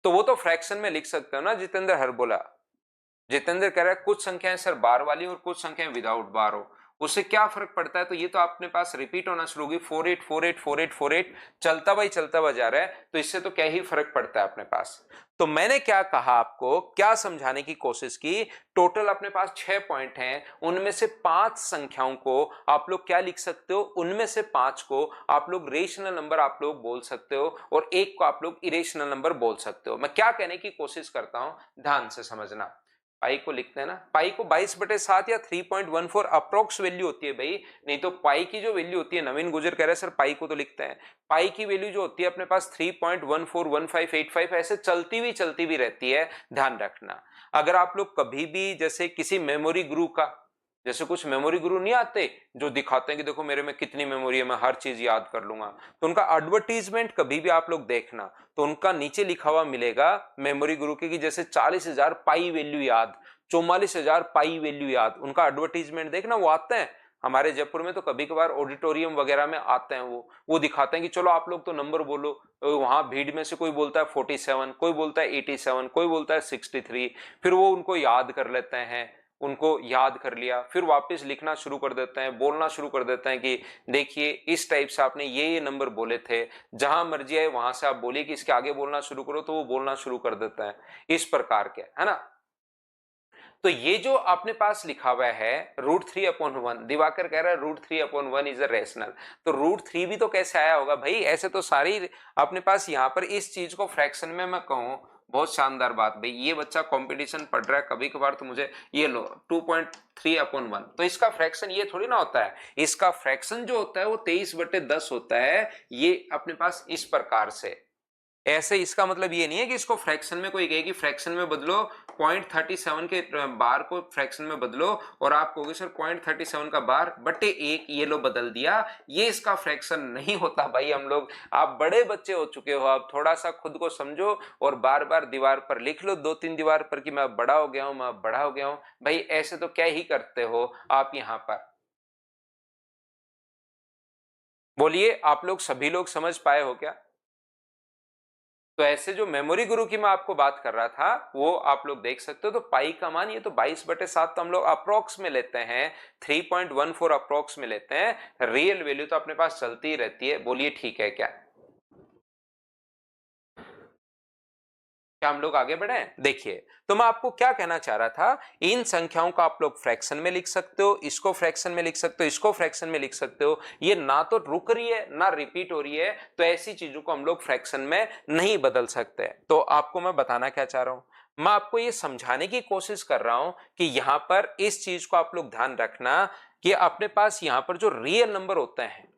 तो वो तो फ्रैक्शन में लिख सकते हो ना, जितेंद्र हर बोला। जितेंद्र कह रहा है कुछ संख्याएं सर बार वाली और कुछ संख्याएं विदाउट बार हो, उससे क्या फर्क पड़ता है? तो ये तो अपने पास रिपीट होना शुरू होगी, 48 48 48 48 चलता हुआ जा रहा है, तो इससे तो क्या ही फर्क पड़ता है अपने पास। तो मैंने क्या कहा आपको, क्या समझाने की कोशिश की, टोटल अपने पास 6 पॉइंट हैं, उनमें से 5 संख्याओं को आप लोग क्या लिख सकते हो, उनमें से 5 को आप लोग रेशनल नंबर आप लोग बोल सकते हो, और एक को आप लोग इरेशनल नंबर बोल सकते हो। मैं क्या कहने की कोशिश करता हूं, ध्यान से समझना। पाई को लिखते हैं ना, पाई को 22/7 या 3.14 अप्रोक्स वैल्यू होती है भाई, नहीं तो पाई की जो वैल्यू होती है, नवीन गुजर कह रहे हैं सर पाई को तो लिखते हैं, पाई की वैल्यू जो होती है अपने पास 3.141585 ऐसे चलती भी रहती है। ध्यान रखना, अगर आप लोग कभी भी जैसे किसी मेमोरी गुरु का, जैसे कुछ मेमोरी गुरु नहीं आते जो दिखाते हैं कि देखो मेरे में कितनी मेमोरी है, मैं हर चीज याद कर लूंगा, तो उनका एडवर्टीजमेंट कभी भी आप लोग देखना तो उनका नीचे लिखा हुआ मिलेगा मेमोरी गुरु के कि जैसे 40,000 पाई वैल्यू याद, 44,000 पाई वैल्यू याद, उनका एडवर्टीजमेंट देखना, वो आते हैं हमारे जयपुर में तो कभी कभार ऑडिटोरियम वगैरह में आते हैं, वो दिखाते हैं कि चलो आप लोग तो नंबर बोलो। वहां भीड़ में से कोई बोलता है 47, कोई बोलता है 87, कोई बोलता है 63, फिर वो उनको याद कर लेते हैं, उनको याद कर लिया फिर वापस लिखना शुरू कर देते हैं, बोलना शुरू कर देते हैं कि देखिए इस टाइप से आपने ये नंबर बोले थे, जहां मर्जी आए वहां से आप बोलिए कि इसके आगे बोलना शुरू करो, तो वो बोलना शुरू कर देता है, इस प्रकार के, है ना। तो ये जो अपने पास लिखा हुआ है √3/1, दिवाकर कह रहा है √3/1 इज अ रेशनल, तो √3 भी तो कैसे आया होगा भाई? ऐसे तो सारी अपने पास यहाँ पर इस चीज को फ्रैक्शन में मैं कहूँ, बहुत शानदार बात भाई, ये बच्चा कंपटीशन पढ़ रहा है कभी कभार, तो मुझे ये लो 2.3/1, तो इसका फ्रैक्शन ये थोड़ी ना होता है, इसका फ्रैक्शन जो होता है वो 23/10 होता है, ये अपने पास इस प्रकार से। ऐसे इसका मतलब ये नहीं है कि इसको फ्रैक्शन में कोई कहे कि फ्रैक्शन में बदलो, 0.37 के बार को फ्रैक्शन में बदलो और आप कहोगे सर 0.37 का बार बटे 1 ये लो बदल दिया, ये इसका फ्रैक्शन नहीं होता भाई। हम लोग, आप बड़े बच्चे हो चुके हो, आप थोड़ा सा खुद को समझो और बार बार दीवार पर लिख लो 2-3 दीवार पर कि मैं बड़ा हो गया हूं, मैं बड़ा हो गया हूं। भाई ऐसे तो क्या ही करते हो आप यहाँ पर? बोलिए, आप लोग सभी लोग समझ पाए हो क्या? तो ऐसे जो मेमोरी गुरु की मैं आपको बात कर रहा था वो आप लोग देख सकते हो। तो पाई का मान ये तो 22/7 तो हम लोग अप्रोक्स में लेते हैं, 3.14 अप्रोक्स में लेते हैं, रियल वैल्यू तो अपने पास चलती ही रहती है। बोलिए ठीक है क्या? क्या हम लोग आगे बढ़े? देखिए, तो मैं आपको क्या कहना चाह रहा था, इन संख्याओं को आप लोग फ्रैक्शन में लिख सकते हो, इसको फ्रैक्शन में लिख सकते हो, इसको फ्रैक्शन में लिख सकते हो। ये ना तो रुक रही है ना रिपीट हो रही है, तो ऐसी चीजों को हम लोग फ्रैक्शन में नहीं बदल सकते। तो आपको मैं बताना क्या चाह रहा हूं, मैं आपको ये समझाने की कोशिश कर रहा हूं कि यहां पर इस चीज को आप लोग ध्यान रखना कि अपने पास यहां पर जो रियल नंबर होते हैं,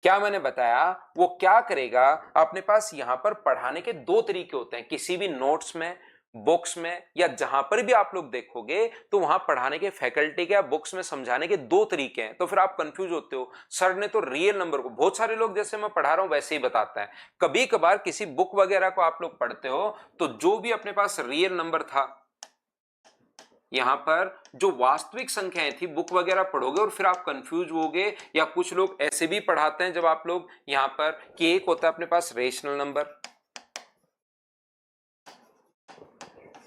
क्या मैंने बताया, वो क्या करेगा, अपने पास यहां पर पढ़ाने के दो तरीके होते हैं। किसी भी नोट्स में, बुक्स में, या जहां पर भी आप लोग देखोगे तो वहां पढ़ाने के फैकल्टी के या बुक्स में समझाने के दो तरीके हैं। तो फिर आप कंफ्यूज होते हो, सर ने तो रियल नंबर को, बहुत सारे लोग जैसे मैं पढ़ा रहा हूं वैसे ही बताता है। कभी कभार किसी बुक वगैरह को आप लोग पढ़ते हो तो जो भी अपने पास रियल नंबर था, यहां पर जो वास्तविक संख्याएं थी, बुक वगैरह पढ़ोगे और फिर आप कंफ्यूज होगे, या कुछ लोग ऐसे भी पढ़ाते हैं जब आप लोग यहां पर कि एक होता है अपने पास रेशनल नंबर,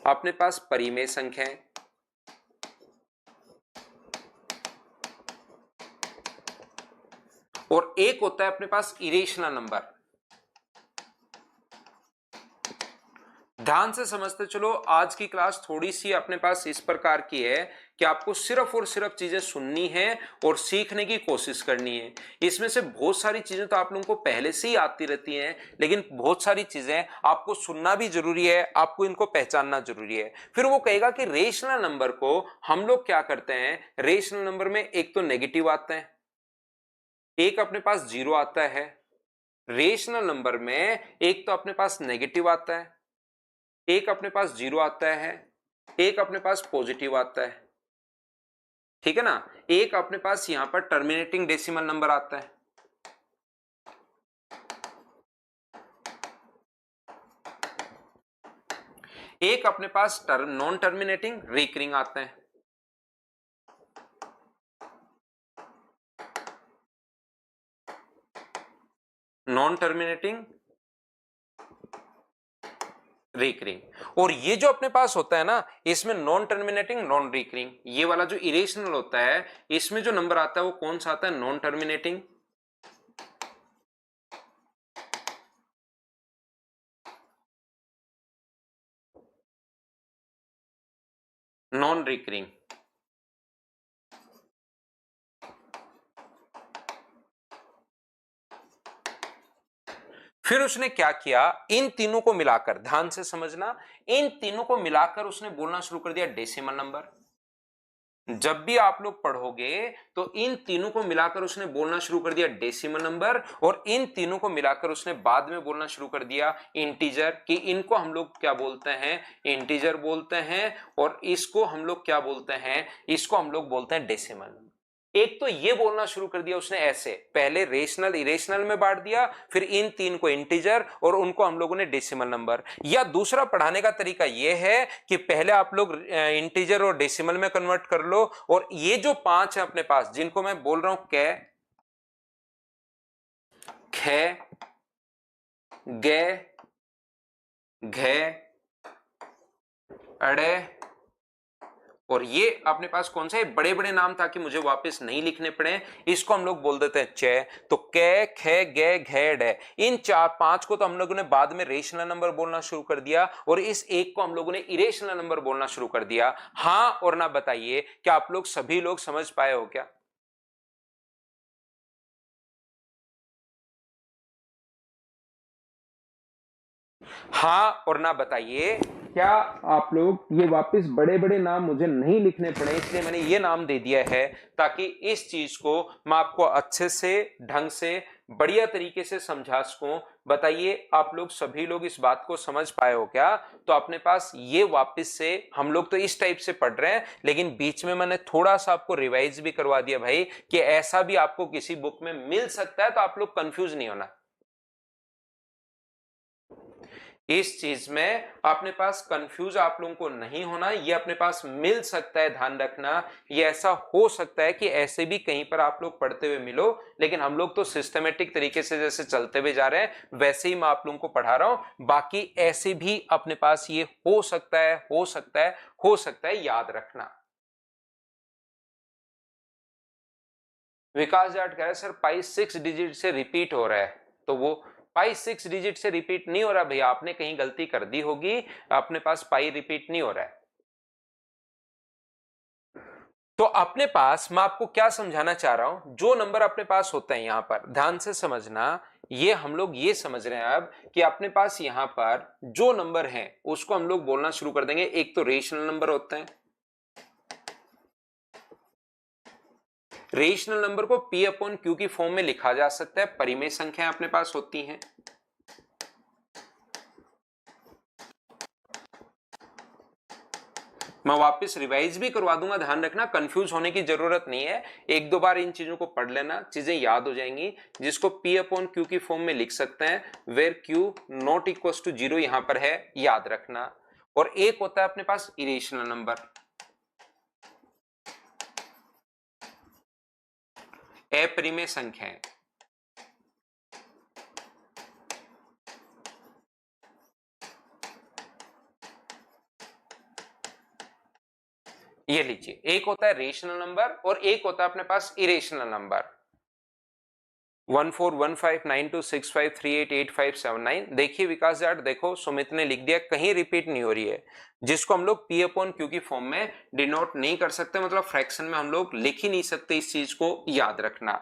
अपने पास परिमेय संख्याएं, और एक होता है अपने पास इरेशनल नंबर। ध्यान से समझते चलो, आज की क्लास थोड़ी सी अपने पास इस प्रकार की है कि आपको सिर्फ और सिर्फ चीजें सुननी है और सीखने की कोशिश करनी है। इसमें से बहुत सारी चीजें तो आप लोगों को पहले से ही आती रहती हैं, लेकिन बहुत सारी चीजें आपको सुनना भी जरूरी है, आपको इनको पहचानना जरूरी है। फिर वो कहेगा कि रेशनल नंबर को हम लोग क्या करते हैं, रेशनल नंबर में एक तो नेगेटिव आता है, एक अपने पास जीरो आता है। रेशनल नंबर में एक तो अपने पास नेगेटिव आता है, एक अपने पास जीरो आता है, एक अपने पास पॉजिटिव आता है, ठीक है ना। एक अपने पास यहां पर टर्मिनेटिंग डेसिमल नंबर आता है, एक अपने पास नॉन टर्मिनेटिंग रिकरिंग आता है। नॉन टर्मिनेटिंग रिकरिंग, और ये जो अपने पास होता है ना, इसमें नॉन टर्मिनेटिंग नॉन रिकरिंग, ये वाला जो इरेशनल होता है, इसमें जो नंबर आता है वो कौन सा आता है, नॉन टर्मिनेटिंग। Non recurring. फिर उसने क्या किया, इन तीनों को मिलाकर, ध्यान से समझना, इन तीनों को मिलाकर उसने बोलना शुरू कर दिया डेसिमल नंबर। जब भी आप लोग पढ़ोगे तो इन तीनों को मिलाकर उसने बोलना शुरू कर दिया डेसिमल नंबर, और इन तीनों को मिलाकर उसने बाद में बोलना शुरू कर दिया इंटीजर, कि इनको हम लोग क्या बोलते हैं, इंटीजर बोलते हैं, और इसको हम लोग क्या बोलते हैं, इसको हम लोग बोलते हैं डेसिमल नंबर। एक तो ये बोलना शुरू कर दिया उसने ऐसे, पहले रेशनल इरेशनल में बांट दिया, फिर इन तीन को इंटीजर और उनको हम लोगों ने डेसिमल नंबर। या दूसरा पढ़ाने का तरीका ये है कि पहले आप लोग इंटीजर और डेसिमल में कन्वर्ट कर लो, और ये जो पांच है अपने पास, जिनको मैं बोल रहा हूं कै, खे, गे, घे, अड़े, और ये अपने पास कौन सा है, बड़े बड़े नाम ताकि मुझे वापस नहीं लिखने पड़े, इसको हम लोग बोल देते हैं चे। तो कै खे गे घे डे, इन चार पांच को तो हम लोगों ने बाद में रेशनल नंबर बोलना शुरू कर दिया और इस एक को हम लोगों ने इरेशनल नंबर बोलना शुरू कर दिया। हाँ और ना बताइए, क्या आप लोग सभी लोग समझ पाए हो क्या? हाँ और ना बताइए, क्या आप लोग, ये वापस बड़े बड़े नाम मुझे नहीं लिखने पड़े इसलिए मैंने ये नाम दे दिया है ताकि इस चीज को मैं आपको अच्छे से ढंग से बढ़िया तरीके से समझा सकूं। बताइए आप लोग सभी लोग इस बात को समझ पाए हो क्या? तो अपने पास ये वापस से हम लोग तो इस टाइप से पढ़ रहे हैं, लेकिन बीच में मैंने थोड़ा सा आपको रिवाइज भी करवा दिया भाई कि ऐसा भी आपको किसी बुक में मिल सकता है, तो आप लोग कंफ्यूज नहीं होना। इस चीज में अपने पास कंफ्यूज आप लोगों को नहीं होना, ये अपने पास मिल सकता है, ध्यान रखना। ये ऐसा हो सकता है कि ऐसे भी कहीं पर आप लोग पढ़ते हुए मिलो, लेकिन हम लोग तो सिस्टमेटिक तरीके से जैसे चलते हुए जा रहे हैं वैसे ही मैं आप लोगों को पढ़ा रहा हूं। बाकी ऐसे भी अपने पास ये हो सकता है, हो सकता है, हो सकता है, याद रखना। विकास जाट कह रहे हैं सर पाई 6 डिजिट से रिपीट हो रहा है, तो वो पाई 6 डिजिट से रिपीट नहीं हो रहा भैया, आपने कहीं गलती कर दी होगी, अपने पास पाई रिपीट नहीं हो रहा है। तो अपने पास मैं आपको क्या समझाना चाह रहा हूं, जो नंबर अपने पास होते हैं यहां पर ध्यान से समझना, ये हम लोग ये समझ रहे हैं अब कि अपने पास यहां पर जो नंबर हैं उसको हम लोग बोलना शुरू कर देंगे। एक तो रेशनल नंबर होते हैं, रेशनल नंबर को P अपॉन Q की फॉर्म में लिखा जा सकता है, परिमेय संख्या अपने पास होती हैं। मैं वापस रिवाइज भी करवा दूंगा, ध्यान रखना, कंफ्यूज होने की जरूरत नहीं है, एक दो बार इन चीजों को पढ़ लेना, चीजें याद हो जाएंगी। जिसको P अपॉन Q की फॉर्म में लिख सकते हैं, where Q not equal to 0 यहां पर है, याद रखना। और एक होता है अपने पास इरेशनल नंबर, अपरिमेय संख्याएं। ये लीजिए, एक होता है रेशनल नंबर और एक होता है अपने पास इरेशनल नंबर। 14159265388579। देखिए विकास जाट, देखो सुमित ने लिख दिया, कहीं रिपीट नहीं हो रही है, जिसको हम लोग P अपॉन Q की फॉर्म में डिनोट नहीं कर सकते, मतलब फ्रैक्शन में हम लोग लिख ही नहीं सकते, इस चीज को याद रखना।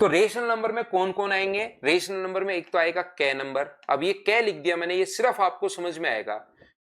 तो रेशनल नंबर में कौन कौन आएंगे? रेशनल नंबर में एक तो आएगा कै नंबर, अब ये कै लिख दिया मैंने, ये सिर्फ आपको समझ में आएगा।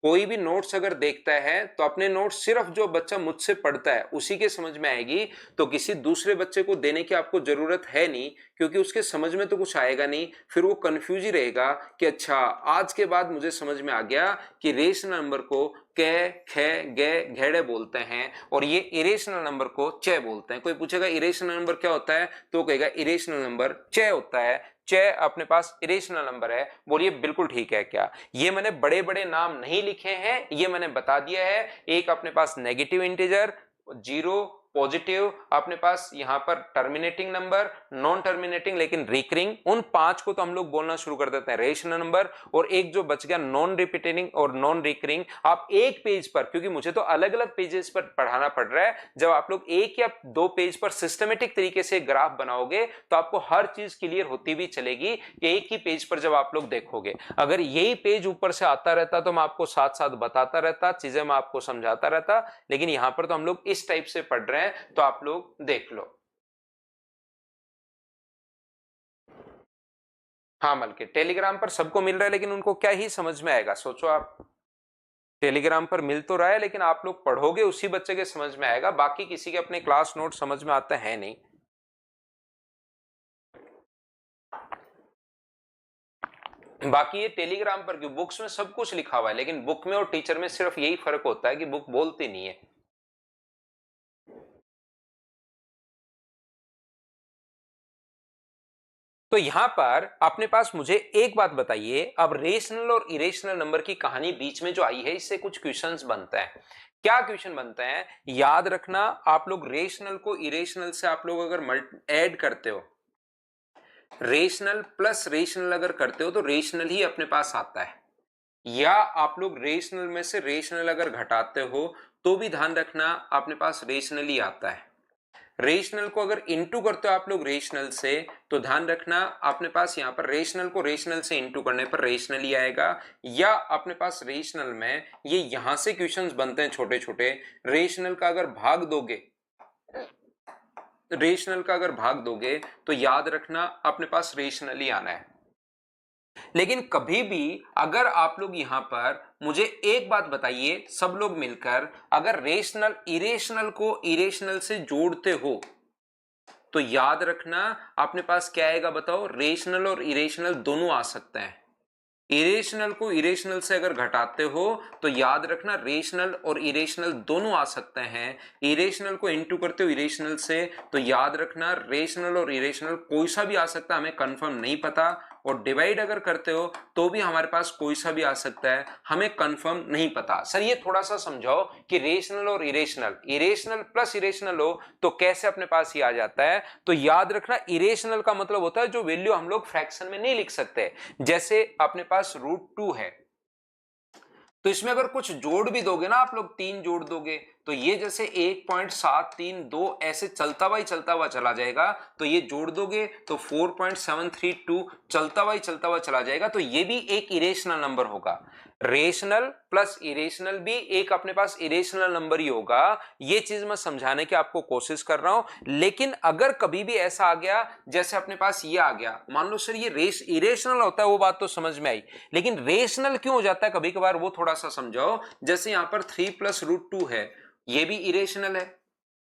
कोई भी नोट्स अगर देखता है तो अपने नोट्स सिर्फ जो बच्चा मुझसे पढ़ता है उसी के समझ में आएगी, तो किसी दूसरे बच्चे को देने की आपको जरूरत है नहीं, क्योंकि उसके समझ में तो कुछ आएगा नहीं, फिर वो कंफ्यूज ही रहेगा कि अच्छा आज के बाद मुझे समझ में आ गया कि रेशनल नंबर को कै खे गे घेड़े बोलते हैं और ये इरेशनल नंबर को चे बोलते हैं। कोई पूछेगा इरेशनल नंबर क्या होता है, तो कहेगा इरेशनल नंबर चे होता है, चे अपने पास इरेशनल नंबर है। बोलिए बिल्कुल ठीक है क्या? ये मैंने बड़े बड़े नाम नहीं लिखे हैं, ये मैंने बता दिया है। एक अपने पास नेगेटिव इंटीजर, जीरो, पॉजिटिव, अपने पास यहां पर टर्मिनेटिंग नंबर, नॉन टर्मिनेटिंग लेकिन रिकरिंग, उन पांच को तो हम लोग बोलना शुरू कर देते हैं रेशनल नंबर। और एक जो बच गया नॉन रिपीटिंग और नॉन रिकरिंग, आप एक पेज पर, क्योंकि मुझे तो अलग अलग पेजेस पर पढ़ाना पड़ रहा है, जब आप लोग एक या दो पेज पर सिस्टमेटिक तरीके से ग्राफ बनाओगे तो आपको हर चीज क्लियर होती हुई चलेगी, एक ही पेज पर जब आप लोग देखोगे। अगर यही पेज ऊपर से आता रहता तो मैं आपको साथ साथ बताता रहता, चीजें मैं आपको समझाता रहता, लेकिन यहां पर तो हम लोग इस टाइप से पढ़ रहे हैं, तो आप लोग देख लो। हाँ मलके, टेलीग्राम पर सबको मिल रहा है, लेकिन उनको क्या ही समझ में आएगा, सोचो आप। टेलीग्राम पर मिल तो रहा है, लेकिन आप लोग पढ़ोगे उसी बच्चे के समझ में आएगा, बाकी किसी के अपने क्लास नोट समझ में आता है नहीं। बाकी ये टेलीग्राम पर क्यों, बुक्स में सब कुछ लिखा हुआ है, लेकिन बुक में और टीचर में सिर्फ यही फर्क होता है कि बुक बोलती नहीं है। तो यहां पर अपने पास मुझे एक बात बताइए, अब रेशनल और इरेशनल नंबर की कहानी बीच में जो आई है, इससे कुछ क्वेश्चंस बनते हैं। क्या क्वेश्चन बनते हैं, याद रखना, आप लोग रेशनल को इरेशनल से आप लोग अगर ऐड करते हो, रेशनल प्लस रेशनल अगर करते हो तो रेशनल ही अपने पास आता है, या आप लोग रेशनल में से रेशनल अगर घटाते हो तो भी ध्यान रखना अपने पास रेशनली आता है। रेशनल को अगर इनटू करते हो आप लोग रेशनल से, तो ध्यान रखना अपने पास यहाँ पर रेशनल को रेशनल से इनटू करने पर रेशनल ही आएगा। या अपने पास रेशनल में ये यहां से क्वेश्चंस बनते हैं छोटे छोटे, रेशनल का अगर भाग दोगे तो याद रखना अपने पास रेशनल ही आना है। लेकिन कभी भी अगर आप लोग यहां पर मुझे एक बात बताइए सब लोग मिलकर, अगर रेशनल इरेशनल को इरेशनल से जोड़ते हो तो याद रखना अपने पास क्या आएगा बताओ, रेशनल और इरेशनल दोनों आ सकते हैं। इरेशनल को इरेशनल से अगर घटाते हो तो याद रखना रेशनल और इरेशनल दोनों आ सकते हैं। इरेशनल को इनटू करते हो इरेशनल से तो याद रखना रेशनल और इरेशनल कोई सा भी आ सकता है, हमें कंफर्म नहीं पता। और डिवाइड अगर करते हो तो भी हमारे पास कोई सा भी आ सकता है, हमें कंफर्म नहीं पता। सर ये थोड़ा सा समझाओ कि रेशनल और इरेशनल, इरेशनल प्लस इरेशनल हो तो कैसे अपने पास ये आ जाता है। तो याद रखना इरेशनल का मतलब होता है जो वैल्यू हम लोग फ्रैक्शन में नहीं लिख सकते। जैसे अपने पास √2 है तो इसमें अगर कुछ जोड़ भी दोगे ना आप लोग, 3 जोड़ दोगे तो ये जैसे 1.732 ऐसे चलता हुआ चला जाएगा। तो ये जोड़ दोगे तो 4.732 चलता हुआ चला जाएगा। तो ये भी एक इरेशनल नंबर होगा। रेशनल प्लस इरेशनल भी एक अपने पास इरेशनल नंबर ही होगा। ये चीज मैं समझाने की आपको कोशिश कर रहा हूं। लेकिन अगर कभी भी ऐसा आ गया जैसे अपने पास ये आ गया, मान लो सर ये इरेशनल होता है, वो बात तो समझ में आई, लेकिन रेशनल क्यों हो जाता है कभी कभार वो थोड़ा सा समझाओ। जैसे यहां पर 3 + √2 है, ये भी इरेशनल है।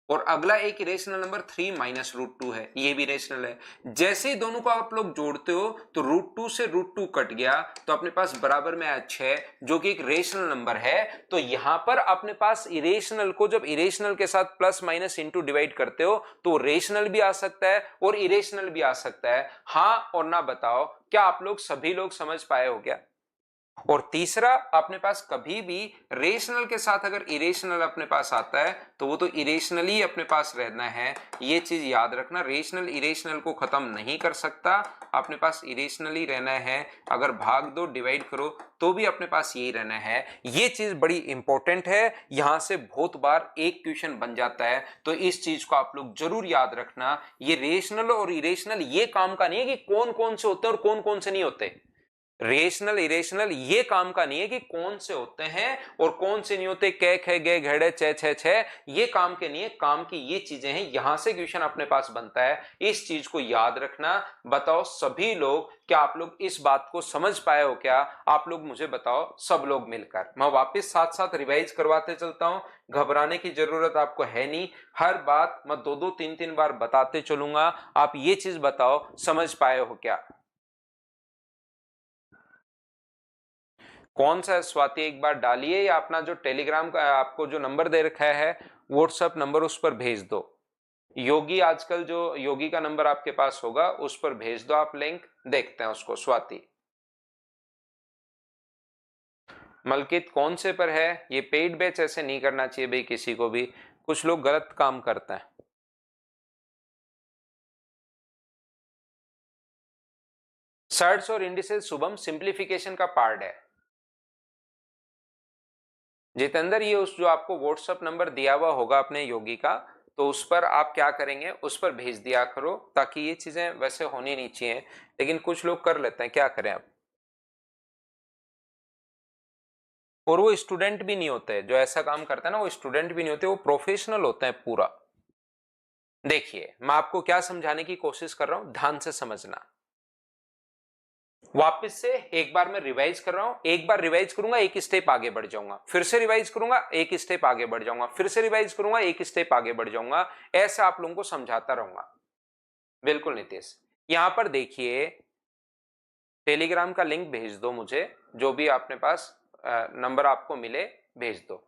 और अगला एक इरेशनल नंबर 3 - √2 है, ये भी इरेशनल है। जैसे ही दोनों को आप लोग जोड़ते हो तो √2 से √2 कट गया तो अपने पास बराबर में 6 जो कि एक रेशनल नंबर है। तो यहां पर अपने पास इरेशनल को जब इरेशनल के साथ प्लस माइनस इंटू डिवाइड करते हो तो रेशनल भी आ सकता है और इरेशनल भी आ सकता है। हाँ और ना बताओ, क्या आप लोग सभी लोग समझ पाए हो क्या? और तीसरा अपने पास कभी भी रेशनल के साथ अगर इरेशनल अपने पास आता है तो वो तो इरेशनल ही अपने पास रहना है। ये चीज याद रखना, रेशनल इरेशनल को खत्म नहीं कर सकता, अपने पास इरेशनल ही रहना है। अगर भाग दो डिवाइड करो तो भी अपने पास यही रहना है। ये चीज बड़ी इंपॉर्टेंट है, यहां से बहुत बार एक क्वेश्चन बन जाता है। तो इस चीज को आप लोग जरूर याद रखना। ये रेशनल और इरेशनल ये काम का नहीं है कि कौन कौन से होते हैं और कौन कौन से नहीं होते। रेशनल इरेशनल ये काम का नहीं है कि कौन से होते हैं और कौन से नहीं होते, कै खे गे घेड़े चे छे छे, ये काम के नहीं है। काम की ये चीजें हैं, यहां से क्वेश्चन अपने पास बनता है। इस चीज को याद रखना। बताओ सभी लोग, क्या आप लोग इस बात को समझ पाए हो क्या? आप लोग मुझे बताओ सब लोग मिलकर। मैं वापस साथ साथ रिवाइज करवाते चलता हूं, घबराने की जरूरत आपको है नहीं। हर बात मैं 2-2 3-3 बार बताते चलूंगा। आप ये चीज बताओ समझ पाए हो क्या? कौन सा स्वाति एक बार डालिए, या अपना जो टेलीग्राम का आपको जो नंबर दे रखा है व्हाट्सएप नंबर उस पर भेज दो। योगी आजकल जो योगी का नंबर आपके पास होगा उस पर भेज दो आप लिंक, देखते हैं उसको। स्वाति मलकित कौन से पर है? ये पेड बैच ऐसे नहीं करना चाहिए भाई किसी को भी, कुछ लोग गलत काम करते हैं। सर्ट्स और इंडिसेस शुभम सिंप्लीफिकेशन का पार्ट है। जितेंद्र ये उस जो आपको व्हाट्सएप नंबर दिया हुआ होगा अपने योगी का, तो उस पर आप क्या करेंगे, उस पर भेज दिया करो, ताकि ये चीजें वैसे होनी नहीं चाहिए, लेकिन कुछ लोग कर लेते हैं, क्या करें अब। और वो स्टूडेंट भी नहीं होते जो ऐसा काम करते हैं ना, वो स्टूडेंट भी नहीं होते, वो प्रोफेशनल होते हैं पूरा। देखिए मैं आपको क्या समझाने की कोशिश कर रहा हूं, ध्यान से समझना। वापस से एक बार मैं रिवाइज कर रहा हूं, एक बार रिवाइज करूंगा एक स्टेप आगे बढ़ जाऊंगा, फिर से रिवाइज करूंगा एक स्टेप आगे बढ़ जाऊंगा, फिर से रिवाइज करूंगा एक स्टेप आगे बढ़ जाऊंगा। ऐसे आप लोगों को समझाता रहूंगा। बिल्कुल नितेश, यहां पर देखिए टेलीग्राम का लिंक भेज दो मुझे, जो भी अपने पास नंबर आपको मिले भेज दो।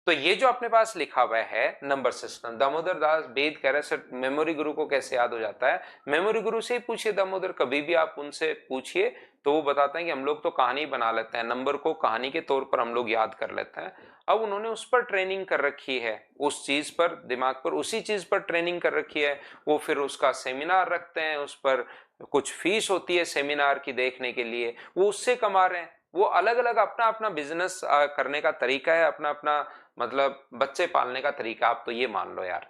तो ये जो अपने पास लिखा हुआ है नंबर सिस्टम, दामोदर दास बेद कह रहे सर मेमोरी गुरु को कैसे याद हो जाता है? मेमोरी गुरु से ही पूछिए दामोदर, कभी भी आप उनसे पूछिए तो वो बताते हैं कि हम लोग तो कहानी बना लेते हैं, नंबर को कहानी के तौर पर हम लोग याद कर लेते हैं। अब उन्होंने उस पर ट्रेनिंग कर रखी है, उस चीज पर दिमाग पर उसी चीज पर ट्रेनिंग कर रखी है। वो फिर उसका सेमिनार रखते हैं, उस पर कुछ फीस होती है सेमिनार की देखने के लिए, वो उससे कमा रहे हैं। वो अलग अलग अपना अपना बिजनेस करने का तरीका है, अपना अपना मतलब बच्चे पालने का तरीका, आप तो ये मान लो यार।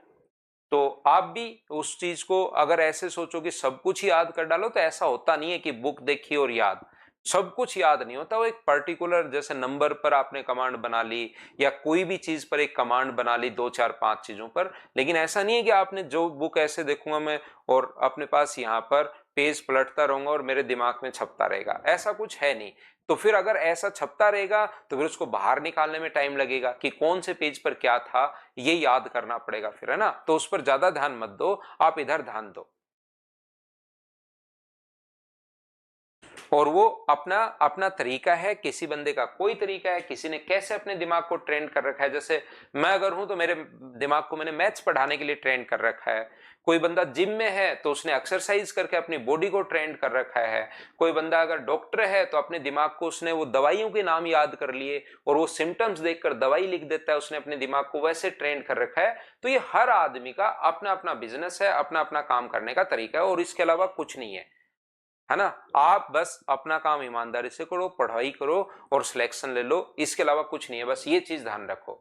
तो आप भी उस चीज को अगर ऐसे सोचो कि सब कुछ ही याद कर डालो, तो ऐसा होता नहीं है कि बुक देखी और याद, सब कुछ याद नहीं होता। वो एक पर्टिकुलर, जैसे नंबर पर आपने कमांड बना ली या कोई भी चीज पर एक कमांड बना ली, 2 4 5 चीजों पर, लेकिन ऐसा नहीं है कि आपने जो बुक ऐसे देखूंगा मैं और अपने पास यहाँ पर पेज पलटता रहूंगा और मेरे दिमाग में छपता रहेगा, ऐसा कुछ है नहीं। तो फिर अगर ऐसा छपता रहेगा तो फिर उसको बाहर निकालने में टाइम लगेगा कि कौन से पेज पर क्या था, ये याद करना पड़ेगा फिर, है ना। तो उस पर ज्यादा ध्यान मत दो, आप इधर ध्यान दो। और वो अपना अपना तरीका है, किसी बंदे का कोई तरीका है, किसी ने कैसे अपने दिमाग को ट्रेन कर रखा है। जैसे मैं अगर हूं तो मेरे दिमाग को मैंने मैथ्स पढ़ाने के लिए ट्रेन कर रखा है। कोई बंदा जिम में है तो उसने एक्सरसाइज करके अपनी बॉडी को ट्रेन कर रखा है। कोई बंदा अगर डॉक्टर है तो अपने दिमाग को उसने वो दवाइयों के नाम याद कर लिए और वो सिम्टम्स देखकर दवाई लिख देता है, उसने अपने दिमाग को वैसे ट्रेन कर रखा है। तो ये हर आदमी का अपना अपना बिजनेस है, अपना अपना काम करने का तरीका है, और इसके अलावा कुछ नहीं है ना। आप बस अपना काम ईमानदारी से करो, पढ़ाई करो और सिलेक्शन ले लो, इसके अलावा कुछ नहीं है, बस ये चीज ध्यान रखो।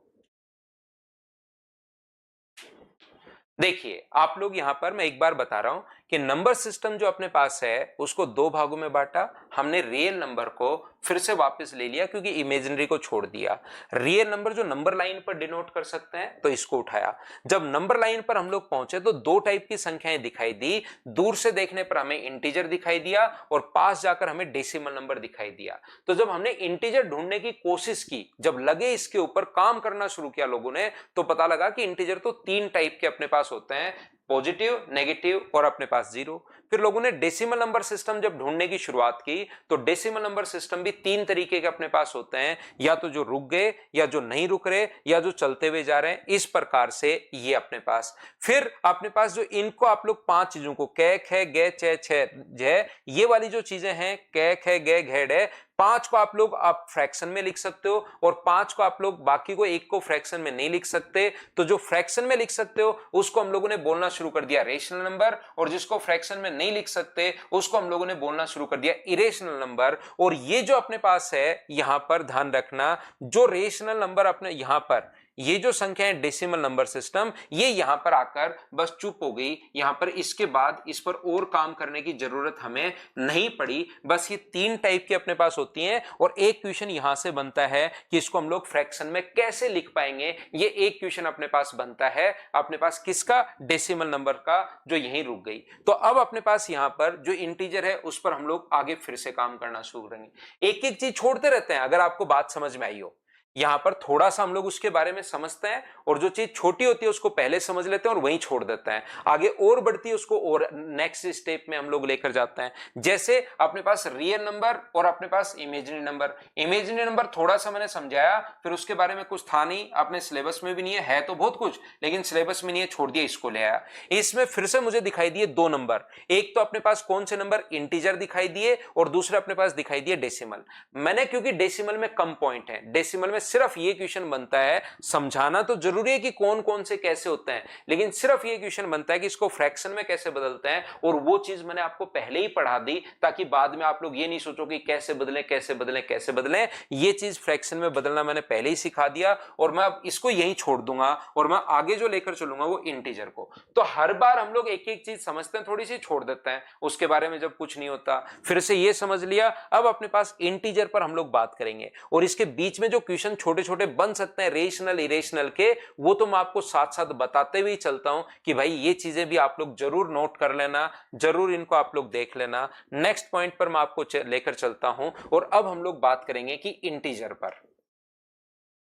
देखिए आप लोग यहां पर मैं एक बार बता रहा हूं कि नंबर सिस्टम जो अपने पास है उसको दो भागों में बांटा। हमने रियल नंबर को फिर से वापस ले लिया क्योंकि इमेजिनरी को छोड़ दिया। रियल नंबर जो नंबर लाइन पर डिनोट कर सकते हैं तो इसको उठाया। जब नंबर लाइन पर हम लोग पहुंचे तो दो टाइप की संख्याएं दिखाई दी। दूर से देखने पर हमें इंटीजर दिखाई दिया और पास जाकर हमें डेसिमल नंबर दिखाई दिया। तो जब हमने इंटीजर ढूंढने की कोशिश की, जब लगे इसके ऊपर काम करना शुरू किया लोगों ने, तो पता लगा कि इंटीजर तो तीन टाइप के अपने पास होते हैं, पॉजिटिव, नेगेटिव और अपने पास जीरो। फिर लोगों ने डेसिमल नंबर सिस्टम जब ढूंढने की शुरुआत की तो डेसिमल नंबर सिस्टम भी तीन तरीके के अपने पास होते हैं, या तो जो रुक गए, या जो नहीं रुक रहे, या जो चलते हुए जा रहे हैं, इस प्रकार से ये अपने पास। फिर अपने पास जो इनको आप लोग पांच चीजों को कै खे गे चे छे जय, ये वाली जो चीजें हैं कै खे गे घेड़ है, पांच को आप लोग आप फ्रैक्शन में लिख सकते हो और पांच को आप लोग बाकी को एक को फ्रैक्शन में नहीं लिख सकते। तो जो फ्रैक्शन में लिख सकते हो उसको हम लोगों ने बोलना शुरू कर दिया रेशनल नंबर, और जिसको फ्रैक्शन में नहीं लिख सकते उसको हम लोगों ने बोलना शुरू कर दिया इरेशनल नंबर। और ये जो अपने पास है यहां पर ध्यान रखना, जो रेशनल नंबर अपने यहां पर ये जो संख्या है डेसिमल नंबर सिस्टम, ये यहां पर आकर बस चुप हो गई। यहां पर इसके बाद इस पर और काम करने की जरूरत हमें नहीं पड़ी। बस ये तीन टाइप की अपने पास होती हैं और एक क्वेश्चन यहां से बनता है कि इसको हम लोग फ्रैक्शन में कैसे लिख पाएंगे। ये एक क्वेश्चन अपने पास बनता है अपने पास किसका, डेसिमल नंबर का, जो यहीं रुक गई। तो अब अपने पास यहां पर जो इंटीजर है उस पर हम लोग आगे फिर से काम करना शुरू करेंगे। एक एक चीज छोड़ते रहते हैं, अगर आपको बात समझ में आई हो। यहां पर थोड़ा सा हम लोग उसके बारे में समझते हैं और जो चीज छोटी होती है उसको पहले समझ लेते हैं और वहीं छोड़ देते हैं। आगे और बढ़ती है उसको और नेक्स्ट स्टेप में हम लोग लेकर जाते हैं। जैसे अपने पास रियल नंबर और अपने पास इमेजिनरी नंबर। इमेजिनरी नंबर थोड़ा सा मैंने समझाया, फिर उसके बारे में कुछ था नहीं, अपने सिलेबस में भी नहीं है तो बहुत कुछ, लेकिन सिलेबस में नहीं है, छोड़ दिया, इसको ले आया। इसमें फिर से मुझे दिखाई दिए दो नंबर, एक तो अपने पास कौन से नंबर, इंटीजर दिखाई दिए, और दूसरे अपने पास दिखाई दिए डेसिमल। मैंने क्योंकि डेसिमल में कम पॉइंट है, डेसिमल में सिर्फ ये क्वेश्चन बनता है, समझाना तो जरूरी है कि कौन कौन से कैसे होते हैं, लेकिन सिर्फ ये क्वेश्चन बनता है कि इसको फ्रैक्शन में कैसे बदलते हैं, और वो चीज मैंने आपको पहले ही पढ़ा दी ताकि बाद में आप लोग ये नहीं सोचो कि कैसे बदलें कैसे बदलें कैसे बदलें। ये चीज फ्रैक्शन में बदलना मैंने पहले ही सिखा दिया और मैं अब इसको यहीं छोड़ दूंगा और मैं आगे जो लेकर चलूंगा वो इंटीजर को। तो हर बार हम लोग एक एक चीज समझते हैं, थोड़ी सी छोड़ देते हैं उसके बारे में जब कुछ नहीं होता। फिर से ये समझ लिया, अब अपने पास इंटीजर पर हम लोग बात करेंगे और इसके बीच में जो क्वेश्चन छोटे छोटे बन सकते हैं रेशनल इरेशनल के, वो तो मैं आपको साथ साथ बताते हुए चलता हूं कि भाई ये चीजें भी आप लोग जरूर नोट कर लेना, जरूर इनको आप लोग देख लेना। नेक्स्ट पॉइंट पर मैं आपको लेकर चलता हूं और अब हम लोग बात करेंगे कि इंटीजर पर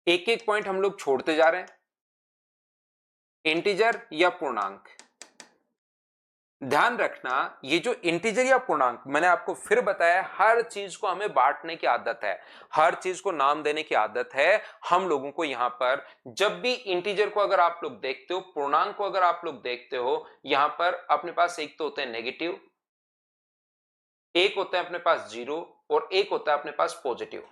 एक एक पॉइंट हम लोग छोड़ते जा रहे हैं। इंटीजर या पूर्णांक, ध्यान रखना ये जो इंटीजर या पूर्णांक मैंने आपको फिर बताया, हर चीज को हमें बांटने की आदत है, हर चीज को नाम देने की आदत है हम लोगों को। यहां पर जब भी इंटीजर को अगर आप लोग देखते हो, पूर्णांक को अगर आप लोग देखते हो, यहां पर अपने पास एक तो होते हैं नेगेटिव, एक होता है अपने पास जीरो, और एक होता है अपने पास पॉजिटिव।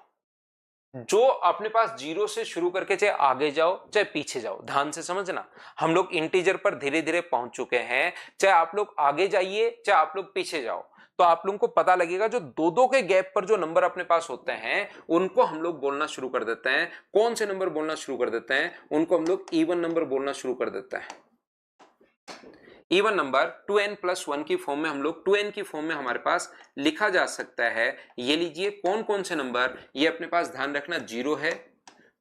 जो अपने पास जीरो से शुरू करके चाहे आगे जाओ चाहे पीछे जाओ, ध्यान से समझना, हम लोग इंटीजर पर धीरे धीरे पहुंच चुके हैं। चाहे आप लोग आगे जाइए चाहे आप लोग पीछे जाओ, तो आप लोगों को पता लगेगा जो दो दो के गैप पर जो नंबर अपने पास होते हैं उनको हम लोग बोलना शुरू कर देते हैं। कौन से नंबर बोलना शुरू कर देते हैं? उनको हम लोग इवन नंबर बोलना शुरू कर देते हैं। इवन नंबर 2n+1 की फॉर्म में हम लोग 2n की फॉर्म में हमारे पास लिखा जा सकता है। ये लीजिए कौन कौन से नंबर, ये अपने पास ध्यान रखना, 0 है,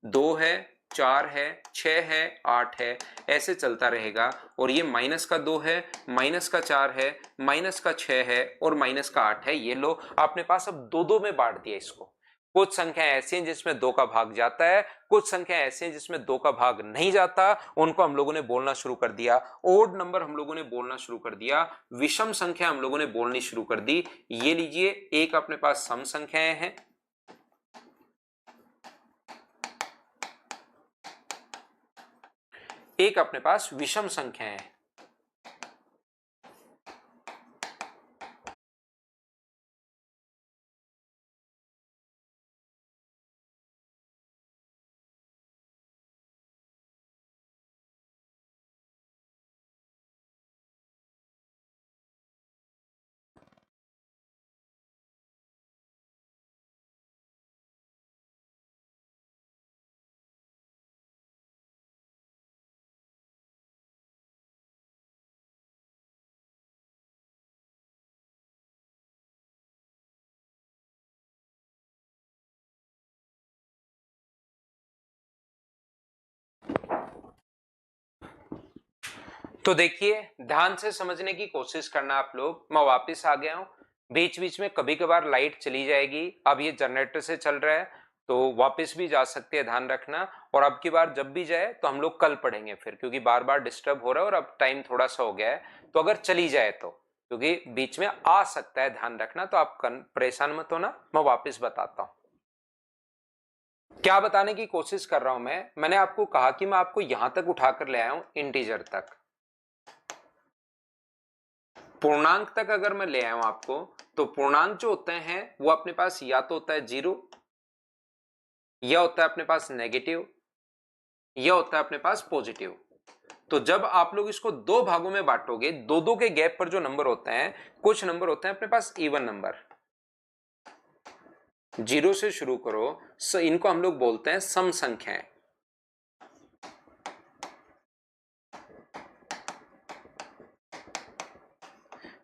2 है, 4 है, 6 है, 8 है, ऐसे चलता रहेगा। और ये -2 है, -4 है, -6 है और -8 है। ये लो अपने पास अब दो दो में बांट दिया इसको। कुछ संख्या ऐसी हैं जिसमें 2 का भाग जाता है, कुछ संख्या ऐसी हैं जिसमें 2 का भाग नहीं जाता, उनको हम लोगों ने बोलना शुरू कर दिया ओड नंबर, हम लोगों ने बोलना शुरू कर दिया विषम संख्या, हम लोगों ने बोलनी शुरू कर दी। ये लीजिए एक अपने पास सम संख्याएं हैं, एक अपने पास विषम संख्याएं हैं। तो देखिए ध्यान से समझने की कोशिश करना आप लोग। मैं वापस आ गया हूं, बीच बीच में कभी कभार लाइट चली जाएगी। अब ये जनरेटर से चल रहा है तो वापस भी जा सकते हैं, ध्यान रखना। और अब की बार जब भी जाए तो हम लोग कल पढ़ेंगे फिर, क्योंकि बार बार डिस्टर्ब हो रहा है और अब टाइम थोड़ा सा हो गया है। तो अगर चली जाए तो, क्योंकि बीच में आ सकता है, ध्यान रखना। तो आप परेशान मत होना, मैं वापस बताता हूं। क्या बताने की कोशिश कर रहा हूं मैंने आपको कहा कि मैं आपको यहां तक उठाकर ले आया हूं, इंटीजर तक। पूर्णांक तक अगर मैं ले आया हूं आपको, तो पूर्णांक जो होते हैं वो अपने पास या तो होता है 0, या होता है अपने पास नेगेटिव, या होता है अपने पास पॉजिटिव। तो जब आप लोग इसको दो भागों में बांटोगे, दो दो के गैप पर जो नंबर होते हैं, कुछ नंबर होते हैं अपने पास इवन नंबर, 0 से शुरू करो, इनको हम लोग बोलते हैं सम संख्याएं।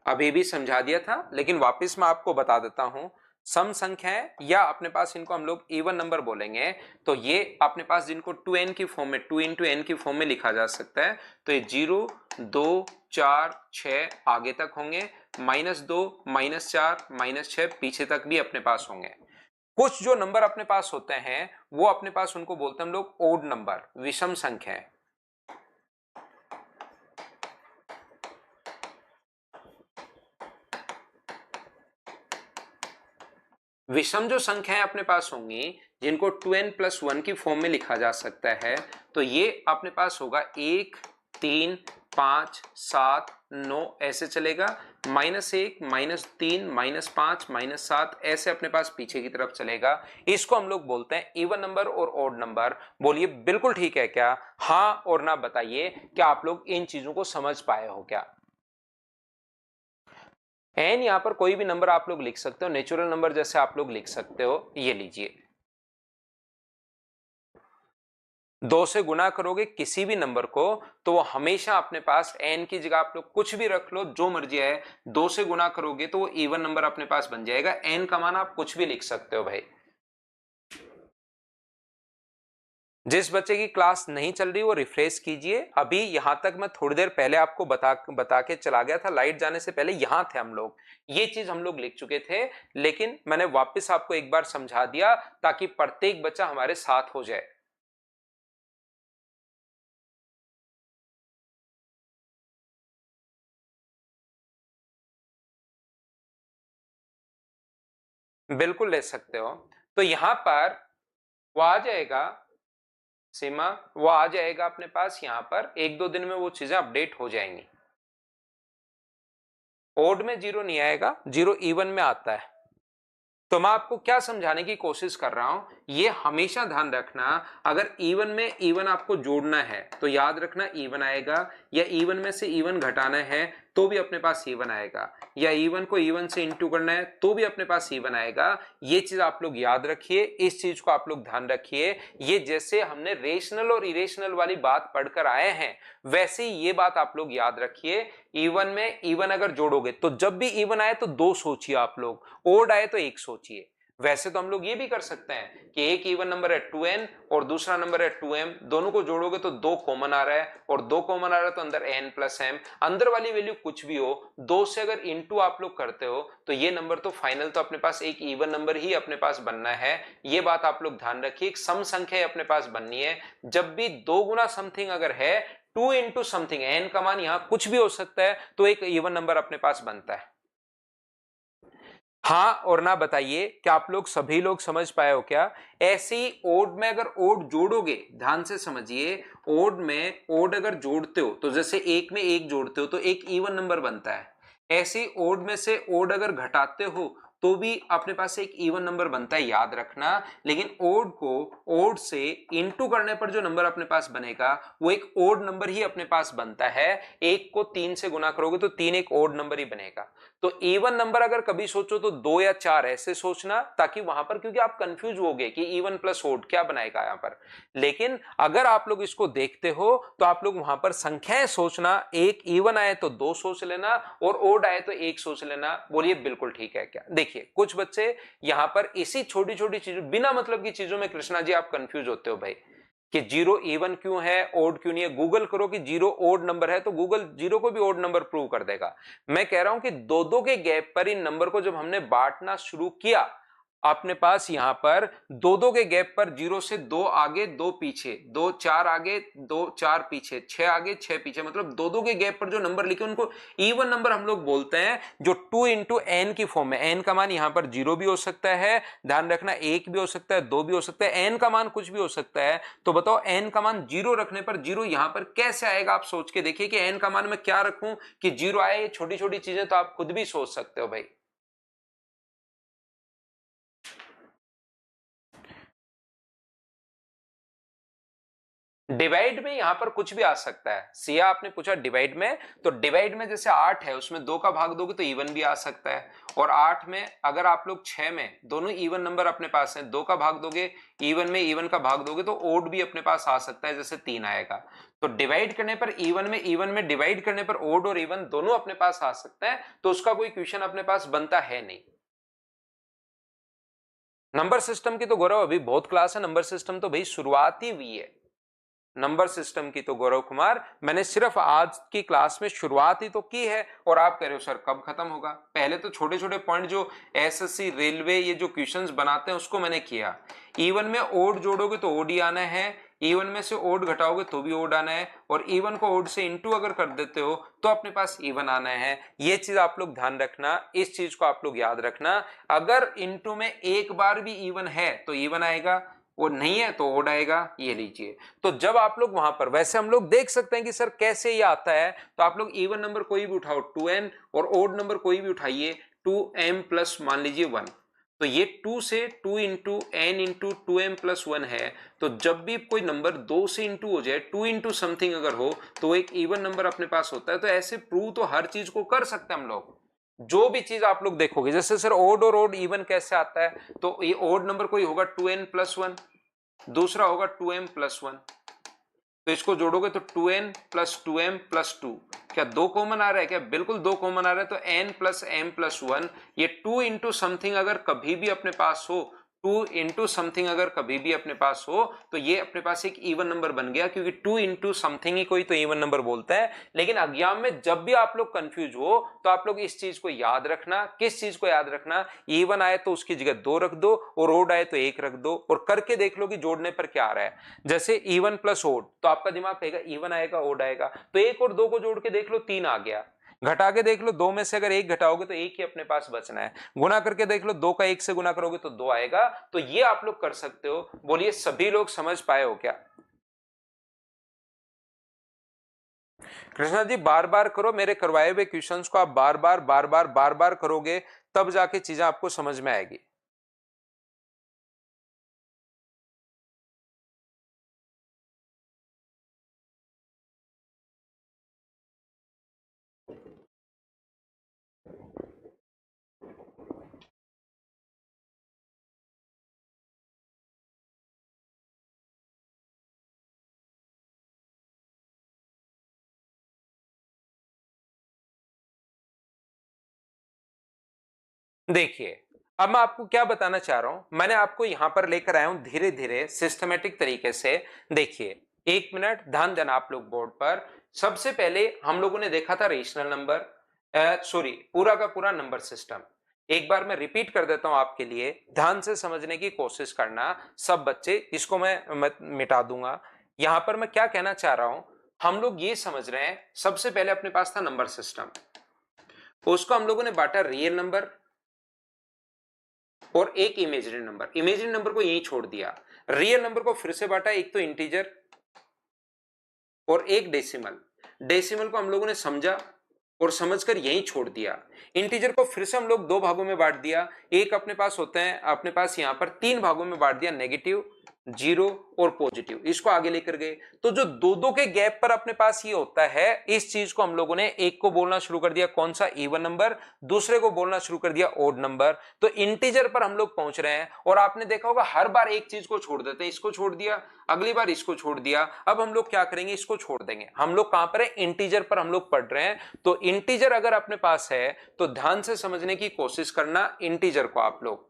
अभी भी समझा दिया था, लेकिन वापस मैं आपको बता देता हूं। सम संख्याएं या अपने पास इनको हम लोग इवन नंबर बोलेंगे। तो ये अपने पास जिनको 2n की फॉर्म में, 2 × n की फॉर्म में लिखा जा सकता है। तो ये 0, 2, 4, 6 आगे तक होंगे, -2, -4, -6 पीछे तक भी अपने पास होंगे। कुछ जो नंबर अपने पास होते हैं वो अपने पास, उनको बोलते हैं हम लोग ओड नंबर, विषम संख्याएं। विषम जो संख्याएं अपने पास होंगी, जिनको 2n+1 की फॉर्म में लिखा जा सकता है, तो ये अपने पास होगा 1, 3, 5, 7, 9 ऐसे चलेगा, -1, -3, -5, -7 ऐसे अपने पास पीछे की तरफ चलेगा। इसको हम लोग बोलते हैं इवन नंबर और ओड नंबर। बोलिए बिल्कुल ठीक है क्या? हाँ और ना बताइए, क्या आप लोग इन चीजों को समझ पाए हो क्या? एन यहां पर कोई भी नंबर आप लोग लिख सकते हो, नेचुरल नंबर जैसे आप लोग लिख सकते हो। ये लीजिए, 2 से गुना करोगे किसी भी नंबर को तो वो हमेशा अपने पास एन की जगह आप लोग कुछ भी रख लो, जो मर्जी है। 2 से गुना करोगे तो वो इवन नंबर अपने पास बन जाएगा। एन का मान आप कुछ भी लिख सकते हो भाई। जिस बच्चे की क्लास नहीं चल रही वो रिफ्रेश कीजिए। अभी यहां तक मैं थोड़ी देर पहले आपको बता के चला गया था, लाइट जाने से पहले यहां थे हम लोग, ये चीज हम लोग लिख चुके थे। लेकिन मैंने वापस आपको एक बार समझा दिया ताकि प्रत्येक बच्चा हमारे साथ हो जाए। बिल्कुल ले सकते हो। तो यहां पर वो आ जाएगा, सीमा, वो आ जाएगा अपने पास। यहां पर 1-2 दिन में वो चीजें अपडेट हो जाएंगी। ओड में 0 नहीं आएगा, 0 इवन में आता है। तो मैं आपको क्या समझाने की कोशिश कर रहा हूं ये हमेशा ध्यान रखना, अगर इवन में इवन आपको जोड़ना है तो याद रखना इवन आएगा, या इवन में से इवन घटाना है तो भी अपने पास इवन आएगा, या इवन को इवन से इंटू करना है तो भी अपने पास इवन आएगा। ये चीज आप लोग याद रखिए, इस चीज को आप लोग ध्यान रखिए। ये जैसे हमने रेशनल और इरेशनल वाली बात पढ़कर आए हैं, वैसे ही ये बात आप लोग याद रखिए। इवन में इवन अगर जोड़ोगे तो जब भी इवन आए तो दो सोचिए आप लोग, ओड आए तो एक सोचिए। वैसे तो हम लोग ये भी कर सकते हैं कि एक इवन नंबर है 2n और दूसरा नंबर है 2m, दोनों को जोड़ोगे तो 2 कॉमन आ रहा है, और 2 कॉमन आ रहा है तो अंदर n प्लस m, अंदर वाली वैल्यू कुछ भी हो, 2 से अगर इंटू आप लोग करते हो तो ये नंबर तो फाइनल तो अपने पास एक इवन नंबर ही अपने पास बनना है। ये बात आप लोग ध्यान रखिए, एक सम संख्या अपने पास बननी है। जब भी 2 गुना समथिंग अगर है, 2 इंटू समथिंग, n का मान यहां कुछ भी हो सकता है, तो एक इवन नंबर अपने पास बनता है। हाँ और ना बताइए, क्या आप लोग सभी लोग समझ पाए हो क्या? ऐसे ही ओड में अगर ओड जोड़ोगे, ध्यान से समझिए, ओड में ओड अगर जोड़ते हो तो जैसे एक में एक जोड़ते हो तो एक इवन नंबर बनता है। ऐसे ही ओड में से ओड अगर घटाते हो तो भी अपने पास एक इवन नंबर बनता है, याद रखना। लेकिन ओड को ओड से इंटू करने पर जो नंबर अपने पास बनेगा वो एक ओड नंबर ही अपने पास बनता है। एक को 3 से गुना करोगे तो 3 एक ओड नंबर ही बनेगा। तो इवन नंबर अगर कभी सोचो तो 2 या 4 ऐसे सोचना, ताकि वहां पर, क्योंकि आप कंफ्यूज हो गए कि इवन प्लस ओड क्या बनाएगा यहां पर। लेकिन अगर आप लोग इसको देखते हो तो आप लोग वहां पर संख्याएं सोचना, एक इवन आए तो 2 सोच लेना और ओड आए तो 1 सोच लेना। बोलिए बिल्कुल ठीक है क्या? देखिए कुछ बच्चे यहां पर इसी छोटी छोटी चीजों, बिना मतलब की चीजों में कृष्णा जी आप कंफ्यूज होते हो भाई, कि जीरो इवन क्यों है, ओड क्यों नहीं है। गूगल करो कि जीरो ओड नंबर है तो गूगल जीरो को भी ओड नंबर प्रूव कर देगा। मैं कह रहा हूं कि दो दो के गैप पर इन नंबर को जब हमने बांटना शुरू किया, अपने पास यहां पर दो दो के गैप पर, जीरो से 2 आगे 2 पीछे, 2 4 आगे 2 4 पीछे, 6 आगे 6 पीछे, मतलब दो दो के गैप पर जो नंबर लिखे उनको इवन नंबर हम लोग बोलते हैं, जो 2 इंटू एन की फॉर्म में। एन का मान यहां पर जीरो भी हो सकता है, ध्यान रखना, एक भी हो सकता है, 2 भी हो सकता है, एन का मान कुछ भी हो सकता है। तो बताओ एन का मान जीरो रखने पर जीरो यहां पर कैसे आएगा? आप सोच के देखिए कि एन का मान मैं क्या रखूं कि जीरो आए। ये छोटी छोटी चीजें तो आप खुद भी सोच सकते हो भाई। डिवाइड में यहां पर कुछ भी आ सकता है। सिया आपने पूछा डिवाइड में, तो डिवाइड में जैसे 8 है उसमें 2 का भाग दोगे तो इवन भी आ सकता है। और 8 में अगर आप लोग 6 में, दोनों इवन नंबर अपने पास हैं, 2 का भाग दोगे इवन में, इवन का भाग दोगे तो ओड भी अपने पास आ सकता है, जैसे 3 आएगा। तो डिवाइड करने पर इवन में डिवाइड करने पर ओड और इवन दोनों अपने पास आ सकता है, तो उसका कोई क्वेश्चन अपने पास बनता है नहीं। नंबर सिस्टम की तो गौरव अभी बहुत क्लास है, नंबर सिस्टम तो भाई शुरुआत ही हुई है। नंबर सिस्टम की तो गौरव कुमार मैंने सिर्फ आज की क्लास में शुरुआत ही तो की है, और आप कह रहे हो सर कब खत्म होगा? पहले तो छोटे छोटे पॉइंट जो एसएससी रेलवे ये जो क्वेश्चंस बनाते हैं उसको मैंने किया। इवन में ओड जोड़ोगे तो ओड ही आना है, इवन में से ओड घटाओगे तो भी ओड आना है, और इवन को ओड से इंटू अगर कर देते हो तो अपने पास इवन आना है। ये चीज आप लोग ध्यान रखना, इस चीज को आप लोग याद रखना। अगर इंटू में एक बार भी इवन है तो इवन आएगा, वो नहीं है तो ओड आएगा। ये लीजिए, तो जब आप लोग वहां पर, वैसे हम लोग देख सकते हैं कि सर कैसे ये आता है, तो आप लोग इवन नंबर कोई भी उठाओ 2n, और ओड नंबर कोई भी उठाइए 2m प्लस मान लीजिए 1। तो ये 2 से 2 into N into 2m plus 1 है। तो जब भी कोई नंबर 2 से इंटू हो जाए, 2 इंटू समथिंग अगर हो, तो एक इवन नंबर अपने पास होता है। तो ऐसे प्रूव तो हर चीज को कर सकते हैं हम लोग। जो भी चीज आप लोग देखोगे, जैसे सर ओड और ओड इवन कैसे आता है, तो ये ओड नंबर कोई होगा 2n प्लस 1, दूसरा होगा 2m प्लस 1, तो इसको जोड़ोगे तो 2n प्लस 2m प्लस 2। क्या 2 कॉमन आ रहा है क्या? बिल्कुल 2 कॉमन आ रहा है, तो n प्लस m प्लस 1। ये 2 इंटू समथिंग अगर कभी भी अपने पास हो, 2 इंटू समथिंग अगर कभी भी अपने पास हो, तो ये अपने पास एक इवन नंबर बन गया, क्योंकि 2 इंटू समथिंग ही कोई तो इवन नंबर बोलता है। लेकिन एग्जाम में जब भी आप लोग कंफ्यूज हो तो आप लोग इस चीज को याद रखना। किस चीज को याद रखना? इवन आए तो उसकी जगह 2 रख दो, और ओड आए तो 1 रख दो, और करके देख लो कि जोड़ने पर क्या आ रहा है। जैसे इवन प्लस ओड, तो आपका दिमाग कहेगा इवन आएगा ओड आएगा, तो 1 और 2 को जोड़ के देख लो 3 आ गया। घटा के देख लो, 2 में से अगर 1 घटाओगे तो 1 ही अपने पास बचना है। गुना करके देख लो, 2 का 1 से गुना करोगे तो 2 आएगा। तो ये आप लोग कर सकते हो। बोलिए सभी लोग समझ पाए हो क्या? कृष्णा जी बार बार करो, मेरे करवाए हुए क्वेश्चंस को आप बार बार करोगे, तब जाके चीजें आपको समझ में आएगी। देखिए, अब मैं आपको क्या बताना चाह रहा हूं, मैंने आपको यहां पर लेकर आया हूं धीरे धीरे सिस्टमेटिक तरीके से। देखिए, एक मिनट ध्यान देना आप लोग बोर्ड पर। सबसे पहले हम लोगों ने देखा था रेशनल नंबर, सॉरी पूरा का पूरा नंबर सिस्टम। एक बार मैं रिपीट कर देता हूं आपके लिए, ध्यान से समझने की कोशिश करना सब बच्चे। इसको मैं मिटा दूंगा। यहां पर मैं क्या कहना चाह रहा हूं, हम लोग ये समझ रहे हैं, सबसे पहले अपने पास था नंबर सिस्टम, उसको हम लोगों ने बांटा रियल नंबर और एक इमेजिनरी नंबर। इमेजिनरी नंबर को यहीं छोड़ दिया। रियल नंबर को फिर से बांटा, एक तो इंटीजर और एक डेसिमल। डेसिमल को हम लोगों ने समझा और समझकर यहीं छोड़ दिया। इंटीजर को फिर से हम लोग दो भागों में बांट दिया। एक अपने पास होते हैं, अपने पास यहां पर तीन भागों में बांट दिया, नेगेटिव, जीरो और पॉजिटिव। इसको आगे लेकर गए तो जो दो दो के गैप पर अपने पास ये होता है, इस चीज को हम लोगों ने एक को बोलना शुरू कर दिया कौन सा, इवन नंबर, दूसरे को बोलना शुरू कर दिया ओड नंबर। तो इंटीजर पर हम लोग पहुंच रहे हैं और आपने देखा होगा हर बार एक चीज को छोड़ देते हैं। इसको छोड़ दिया, अगली बार इसको छोड़ दिया, अब हम लोग क्या करेंगे, इसको छोड़ देंगे। हम लोग कहां पर है, इंटीजर पर हम लोग पढ़ रहे हैं। तो इंटीजर अगर अपने पास है तो ध्यान से समझने की कोशिश करना इंटीजर को। आप लोग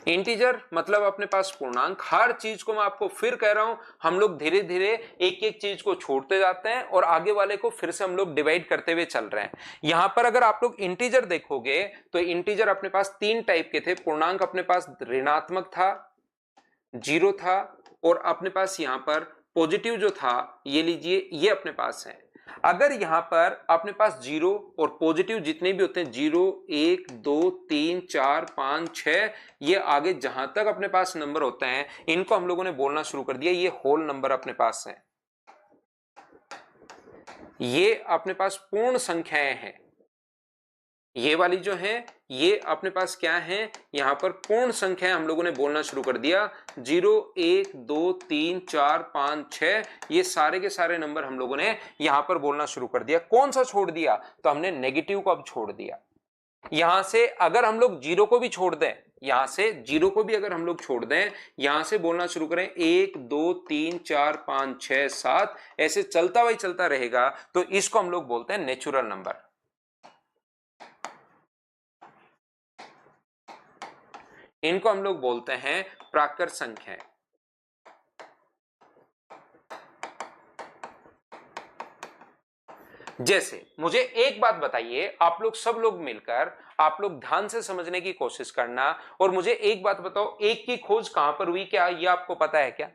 इंटीजर मतलब अपने पास पूर्णांक। हर चीज को मैं आपको फिर कह रहा हूं, हम लोग धीरे धीरे एक एक चीज को छोड़ते जाते हैं और आगे वाले को फिर से हम लोग डिवाइड करते हुए चल रहे हैं। यहां पर अगर आप लोग इंटीजर देखोगे तो इंटीजर अपने पास तीन टाइप के थे। पूर्णांक अपने पास ऋणात्मक था, जीरो था, और अपने पास यहां पर पॉजिटिव जो था, ये लीजिए, ये अपने पास है। अगर यहां पर अपने पास जीरो और पॉजिटिव जितने भी होते हैं, जीरो, एक, दो, तीन, चार, पांच, छह, ये आगे जहां तक अपने पास नंबर होते हैं, इनको हम लोगों ने बोलना शुरू कर दिया ये होल नंबर अपने पास है। ये अपने पास पूर्ण संख्याएं हैं। ये वाली जो है ये अपने पास क्या है, यहां पर पूर्ण संख्या हम लोगों ने बोलना शुरू कर दिया। 0, 1, 2, 3, 4, 5, 6, ये सारे के सारे नंबर हम लोगों ने यहां पर बोलना शुरू कर दिया। कौन सा छोड़ दिया, तो हमने नेगेटिव को अब छोड़ दिया। यहां से अगर हम लोग जीरो को भी छोड़ दें, यहां से जीरो को भी अगर हम लोग छोड़ दें, यहां से बोलना शुरू करें 1, 2, 3, 4, 5, 6, 7, ऐसे चलता वही चलता रहेगा, तो इसको हम लोग बोलते हैं नेचुरल नंबर। इनको हम लोग बोलते हैं प्राकृत संख्याएं। जैसे मुझे एक बात बताइए, आप लोग सब लोग मिलकर आप लोग ध्यान से समझने की कोशिश करना और मुझे एक बात बताओ, एक की खोज कहां पर हुई, क्या ये आपको पता है क्या?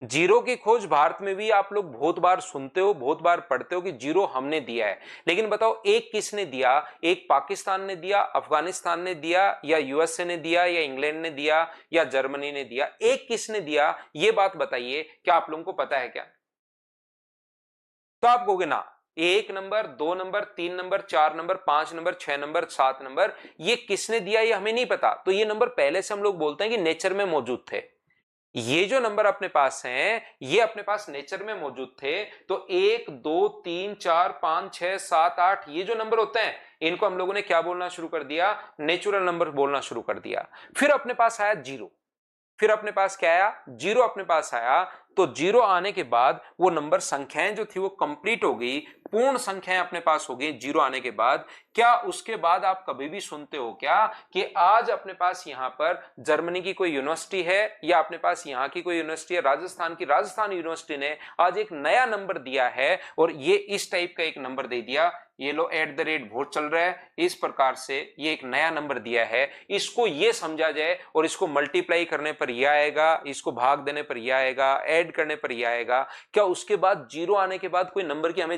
जीरो की खोज भारत में भी आप लोग बहुत बार सुनते हो, बहुत बार पढ़ते हो कि जीरो हमने दिया है, लेकिन बताओ एक किसने दिया? एक पाकिस्तान ने दिया, अफगानिस्तान ने दिया, या यूएसए ने दिया, या इंग्लैंड ने दिया, या जर्मनी ने दिया? एक किसने दिया, ये बात बताइए, क्या आप लोगों को पता है क्या? तो आप कहोगे ना, एक नंबर, दो नंबर, तीन नंबर, चार नंबर, पांच नंबर, छह नंबर, सात नंबर, ये किसने दिया ये हमें नहीं पता। तो ये नंबर पहले से हम लोग बोलते हैं कि नेचर में मौजूद थे। ये जो नंबर अपने पास हैं, ये अपने पास नेचर में मौजूद थे। तो एक, दो, तीन, चार, पांच, छह, सात, आठ, ये जो नंबर होते हैं, इनको हम लोगों ने क्या बोलना शुरू कर दिया? नेचुरल नंबर बोलना शुरू कर दिया। फिर अपने पास आया जीरो। फिर अपने पास क्या आया? जीरो अपने पास आया। तो जीरो आने के बाद वो नंबर संख्याएं जो थी वो कंप्लीट हो गई, पूर्ण संख्याएं अपने पास हो गई जीरो आने के बाद। क्या उसके बाद आप कभी भी सुनते हो क्या कि आज अपने पास यहां पर जर्मनी की कोई यूनिवर्सिटी है, या अपने पास यहां की कोई यूनिवर्सिटी है, राजस्थान की राजस्थान यूनिवर्सिटी ने आज एक नया नंबर दिया है और ये इस टाइप का एक नंबर दे दिया, ये लो @ बहुत चल रहा है, इस प्रकार से ये एक नया नंबर दिया है, इसको ये समझा जाए और इसको मल्टीप्लाई करने पर यह आएगा, इसको भाग देने पर यह आएगा, ऐड करने पर यह आएगा। क्या उसके बाद जीरो आने के बाद कोई नंबर की हमें